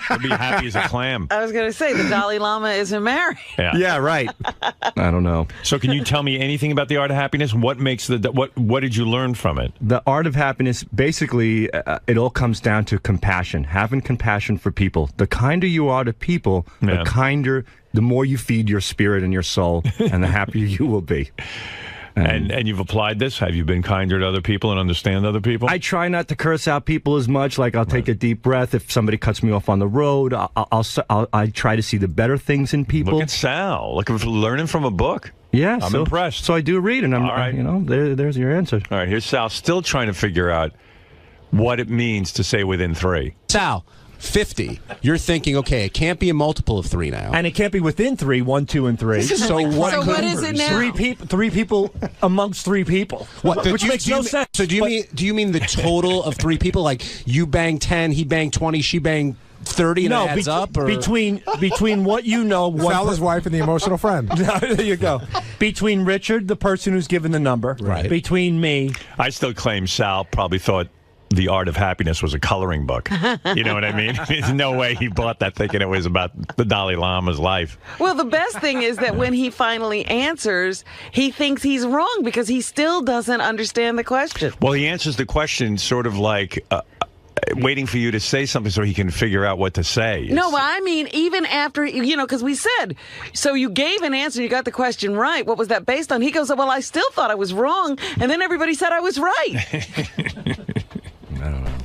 You'll be happy as a clam. I was going to say, the Dalai Lama isn't married. Yeah, right. I don't know. So can you tell me anything about the art of happiness? What makes what did you learn from it? The art of happiness, basically, it all comes down to compassion, having compassion for people. The kinder you are to people, the more you feed your spirit and your soul, and the happier you will be. And you've applied this? Have you been kinder to other people and understand other people? I try not to curse out people as much. Like, I'll take a deep breath. If somebody cuts me off on the road, I try to see the better things in people. Look at Sal. Look at learning from a book. Yeah, I'm impressed. So I do read, and All right. there's your answer. All right, here's Sal still trying to figure out what it means to say within 3. Sal, 50. You're thinking, okay, it can't be a multiple of 3 now. And it can't be within 3, 1, 2, and 3. So what is it now? Three people amongst 3 people. Which makes no sense. So do you mean the total of 3 people? Like, you bang 10, he banged 20, she banged 30, and it adds up? Or? Between what you know, Sal's wife and the emotional friend. There you go. Between Richard, the person who's given the number, right. Between me, I still claim Sal probably thought The Art of Happiness was a coloring book. You know what I mean? There's no way he bought that thinking it was about the Dalai Lama's life. Well, the best thing is that when he finally answers, he thinks he's wrong because he still doesn't understand the question. Well, he answers the question sort of like waiting for you to say something so he can figure out what to say. No, I mean, even after, because we said, so you gave an answer, you got the question right. What was that based on? He goes, well, I still thought I was wrong. And then everybody said I was right.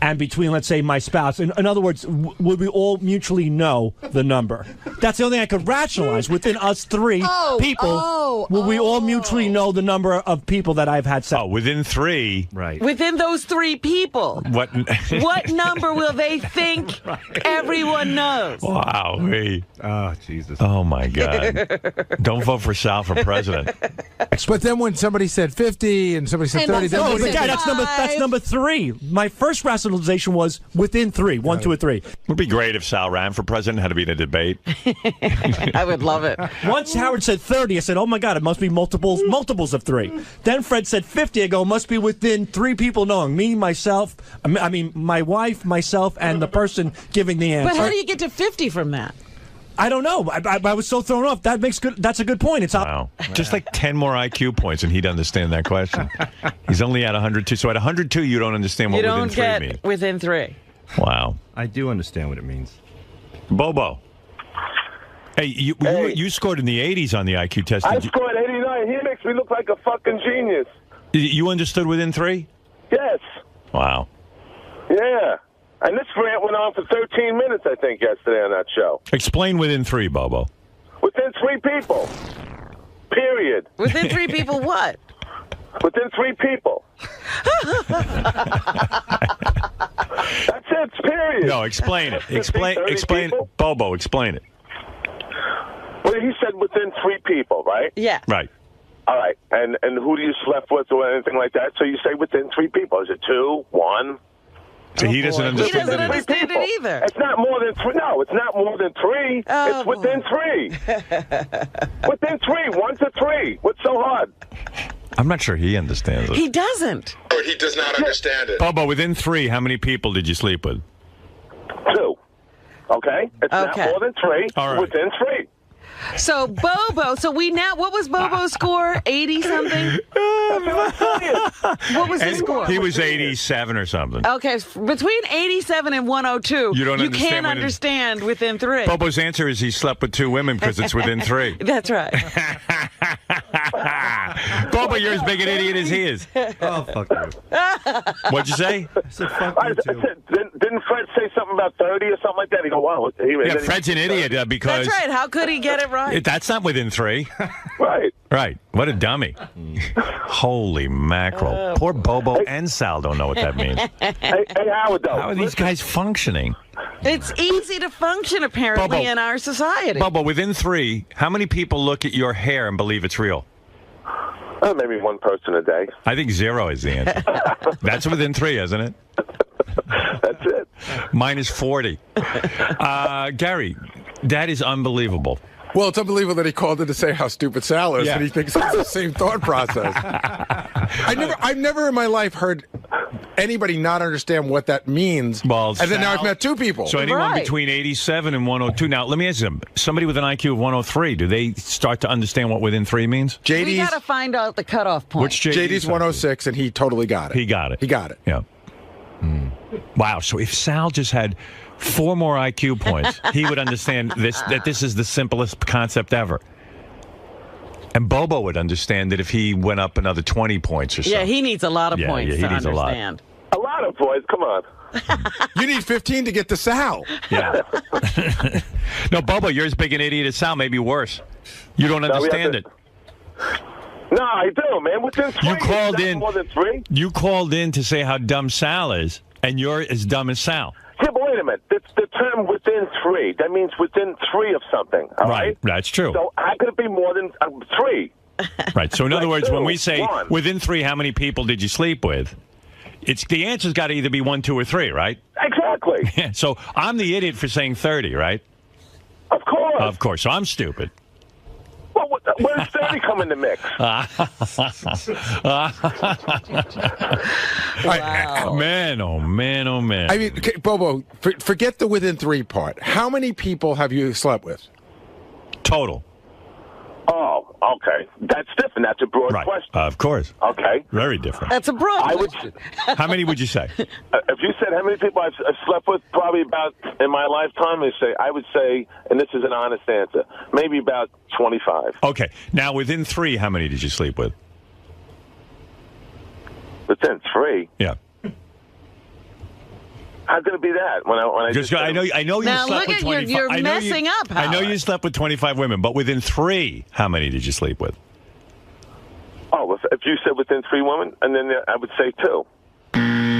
and between, let's say, my spouse. In other words, would we all mutually know the number? That's the only thing I could rationalize. Within us 3 people, will we all mutually know the number of people that I've had sex? Oh, within 3. Right. Within those 3 people. What number will they think everyone knows? Wow. Oh, Jesus. Oh, my God. Don't vote for Sal for president. But then when somebody said 50 and somebody said 30, No, but yeah, that's number 3. My first rationalization was within 3, 1, 2, or 3. It would be great if Sal ran for president, had to be in a debate. I would love it. Once Howard said 30, I said, oh my God, it must be multiples of 3. Then Fred said 50, I go, it must be within 3 people knowing. Me, myself, my wife, myself, and the person giving the answer. But how do you get to 50 from that? I don't know. I was so thrown off. That's a good point. It's wow. Just like 10 more IQ points, and he'd understand that question. He's only at 102. So at 102, you don't understand what within 3 means. Within 3. Wow. I do understand what it means. Bobo. Hey, you scored in the 80s on the IQ test. I scored 89. He makes me look like a fucking genius. You understood within 3? Yes. Wow. Yeah. And this rant went on for 13 minutes, I think, yesterday on that show. Explain within 3, Bobo. Within 3 people. Period. Within 3 people what? Within 3 people. That's it, period. No, explain it. Explain it. Bobo, explain it. Well, he said within 3 people, right? Yeah. Right. All right. And who do you slept with or anything like that? So you say within 3 people. Is it 2, 1? So he doesn't understand. He doesn't understand it either. It's not more than 3. No, it's not more than 3. Oh. It's within 3. Within 3. 1 to 3. What's so hard? I'm not sure he understands it. He doesn't. Or he does not understand it. Bobo, within 3, how many people did you sleep with? 2. Okay? It's not more than 3. All right. Within 3. So Bobo, what was Bobo's score? 80 something? What was his score? He was 87 or something. Okay, between 87 and 102, you can't understand within 3. Bobo's answer is he slept with 2 women because it's within 3. That's right. Bobo, you're as big an idiot as he is. Oh, fuck you. What'd you say? I said fuck you, too. Didn't Fred say something about 30 or something like that? He go, wow. Yeah, Fred's an idiot because... That's right. How could he get it right? That's not within 3. Right. Right. What a dummy. Holy mackerel. Poor Bobo and Sal don't know what that means. Hey, Howard, though. How are these guys functioning? It's easy to function, apparently, Bobo, in our society. Bobo, within 3, how many people look at your hair and believe it's real? Maybe 1 person a day. I think 0 is the answer. That's within 3, isn't it? That's it. Mine is 40. Gary, that is unbelievable. Well, it's unbelievable that he called in to say how stupid Sal is, and he thinks it's the same thought process. I've never in my life heard anybody not understand what that means? Well, and then now I've met two people. So anyone between 87 and 102. Now, let me ask you, somebody with an IQ of 103, do they start to understand what within 3 means? We got to find out the cutoff point. Which JD's 106, and he totally got it. He got it. He got it. Yeah. Wow. So if Sal just had 4 more IQ points, he would understand that this is the simplest concept ever. And Bobo would understand that if he went up another 20 points or so. Yeah, he needs a lot of points he to needs understand. A lot of points. Come on. You need 15 to get to Sal. Yeah. No, Bobo, you're as big an idiot as Sal, maybe worse. You don't understand it. No, I do, man. Within 3, You called in. more than 3. You called in to say how dumb Sal is, and you're as dumb as Sal. Yeah, but wait a minute. The term within 3, that means within 3 of something, all right? That's true. So how could it be more than 3? Right. So in other words, 2, when we say 1. within 3, how many people did you sleep with? It's the answer's got to either be 1, 2, or 3, right? Exactly. So I'm the idiot for saying 30, right? Of course. Of course. So I'm stupid. Well, where does 30 come in the mix? Man, oh man, oh man. I mean, okay, Bobo, forget the within 3 part. How many people have you slept with? Total. Oh, okay. That's different. That's a broad question. Of course. Okay. Very different. That's a broad question. How many would you say? If you said how many people I've slept with, probably about in my lifetime, I would say, and this is an honest answer, maybe about 25. Okay. Now, within 3, how many did you sleep with? Within 3? Yeah. How could it be that? When I I know you Now, slept look with at you. 25. You're I know messing up, I know Howard. you slept with 25 women, but within 3, how many did you sleep with? Oh, if you said within 3 women, and then I would say 2.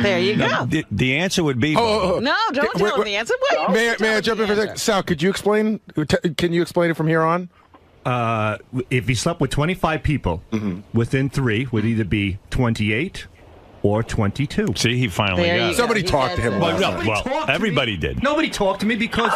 There you go. No, the answer would be. No, don't tell him the answer. Wait. May I jump in for a second? Sal, could you explain? Can you explain it from here on? If you slept with 25 people, within 3 would either be 28 or 22. See, he finally There got you it. go. Somebody talked to him Well, last night. well, everybody did. Nobody talked to me because...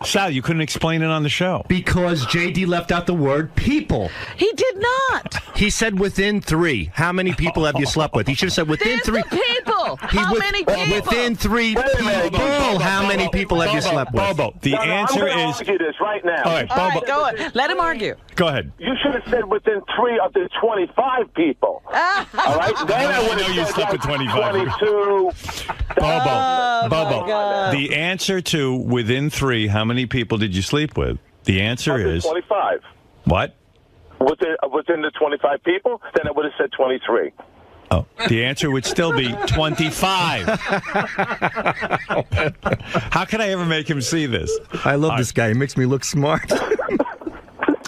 Sal, you couldn't explain it on the show. Because JD left out the word people. He did not. He said within 3. How many people have you slept with? He should have said within 3. People. How many people? Within 3 people. How many people have you slept with? Bobo, the answer I'm gonna is... argue this right now. All right, All Bobo. right, go on. Let him argue. Go ahead. You should have said within 3 of the 25 people. All right? Then I would know have you said slept with 25. 22. Bobo, the answer to within 3, how many people did you sleep with? The answer is 25. what? Within the 25 people, then I would have said 23. Oh, the answer would still be 25. How can I ever make him see this? I love this guy. He makes me look smart.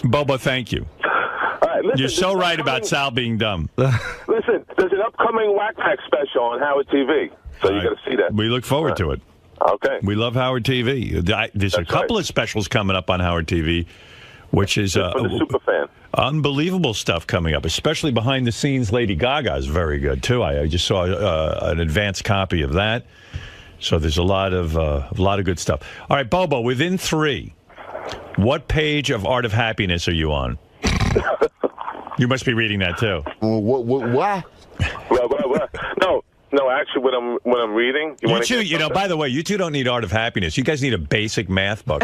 Bobo, thank you. All right, listen, You're so right about Sal being dumb. Listen, there's an upcoming Whack Pack special on Howard TV, so you got to see that. We look forward to it. Okay. We love Howard TV. There's a couple of specials coming up on Howard TV, which is For the super fan. unbelievable stuff coming up, especially behind the scenes. Lady Gaga is very good too. I just saw an advanced copy of that. So there's a lot of good stuff. All right, Bobo, within 3, what page of Art of Happiness are you on? You must be reading that too. What? No, actually, when I'm reading, You two, by the way, you two don't need Art of Happiness. You guys need a basic math book.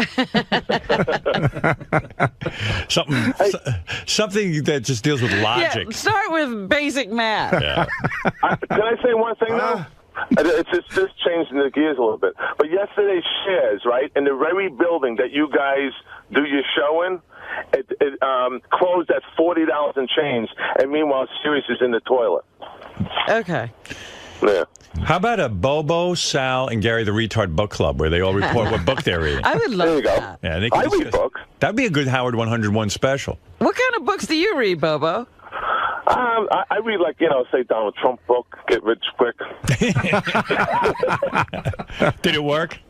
Something that just deals with logic. Yeah, start with basic math. Yeah. Can I say one thing though? It's just changing the gears a little bit. But yesterday's shares, right, in the very building that you guys do your show in, it closed at $40 and change, and meanwhile Sirius is in the toilet. Okay. Yeah. How about a Bobo, Sal, and Gary the Retard book club where they all report what book they're reading? I would love that. Yeah, they I can read books. That'd be a good Howard 101 special. What kind of books do you read, Bobo? I read, say Donald Trump book, Get Rich Quick. Did it work?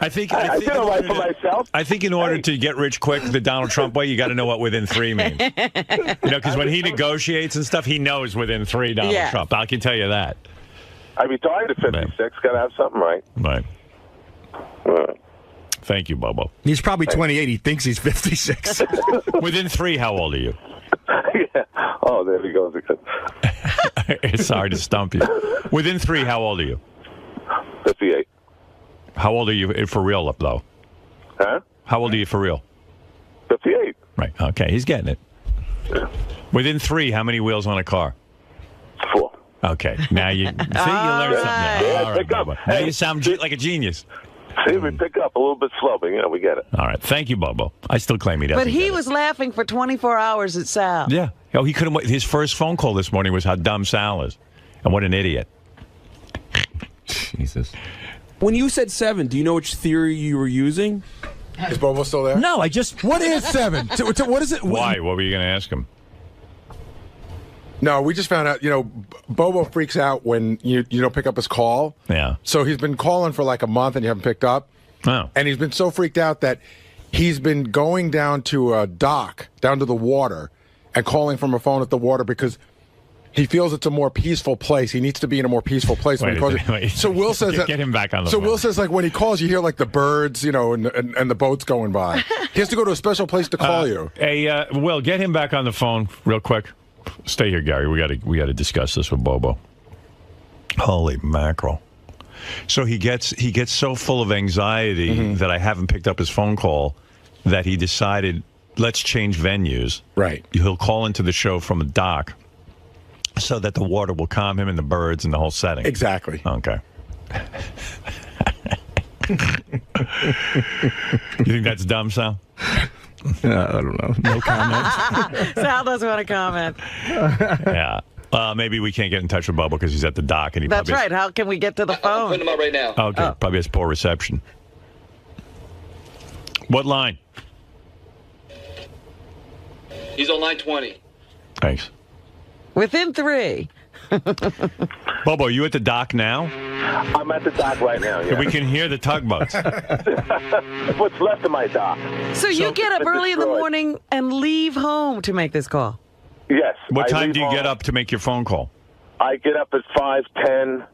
I think did all right for myself. I think in order to get rich quick the Donald Trump way, you got to know what within 3 means. Because when he negotiates and stuff, he knows within 3 Donald Trump. I can tell you that. I retired at 56. Got to have something right. Right. Thank you, Bobo. He's probably 28. He thinks he's 56. Within 3, how old are you? Oh, there he goes again. Sorry to stump you. Within 3, how old are you? 58. How old are you for real, though? Huh? How old are you for real? 58. Right. Okay, he's getting it. Within 3, how many wheels on a car? 4. Okay, now you learned something. Yeah, All right, pick up. Bubba. Now you sound like a genius. See, we pick up a little bit slow, but we get it. All right, thank you, Bobo. I still claim he doesn't. But he get was laughing for 24 hours at Sal. it. Yeah. Oh, he couldn't. His first phone call this morning was how dumb Sal is, and what an idiot. Jesus. When you said 7, do you know which theory you were using? Is Bobo still there? No, I just. What is 7? What is it? Why? What were you going to ask him? No, we just found out, Bobo freaks out when you don't pick up his call. Yeah. So he's been calling for like a month and you haven't picked up. Oh. And he's been so freaked out that he's been going down to a dock, down to the water, and calling from a phone at the water because he feels it's a more peaceful place. He needs to be in a more peaceful place when he calls. So Will says that. Get him back on the So phone. Will says like when he calls, you hear like the birds, and the boats going by. He has to go to a special place to call you. Hey, Will, get him back on the phone real quick. Stay here, Gary. We got to discuss this with Bobo. Holy mackerel! So he gets so full of anxiety that I haven't picked up his phone call that he decided let's change venues. Right. He'll call into the show from a dock so that the water will calm him and the birds and the whole setting. Exactly. Okay. You think that's dumb, Sal? I don't know. No comment. Sal doesn't want to comment. Yeah. Maybe we can't get in touch with Bubba because he's at the dock. And he That's probably right. How can we get to the phone? I'm putting him up right now. Okay. Probably has poor reception. What line? He's on line 20. Thanks. Within 3. Bobo, you at the dock now? I'm at the dock right now, yeah. We can hear the tugboats. What's left of my dock? So you get up It's early in the destroyed. morning and leave home to make this call? Yes. What I time leave do you get home. up to make your phone call? I get up at 5:10,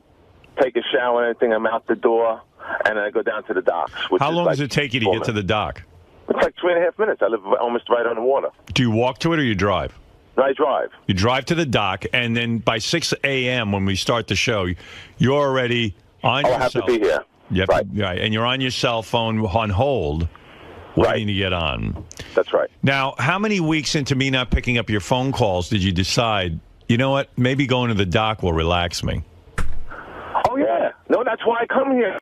take a shower and everything. I'm out the door, and I go down to the docks. How long does it take you to get to the dock? It's like 3.5 minutes. I live almost right on the water. Do you walk to it or you drive? I drive. You drive to the dock, and then by 6 a.m. when we start the show, you're already on your I have cell. to be here. Yep, right. And you're on your cell phone on hold, waiting to get on. That's right. Now, how many weeks into me not picking up your phone calls did you decide, you know what, maybe going to the dock will relax me? Oh, yeah. No, that's why I come here.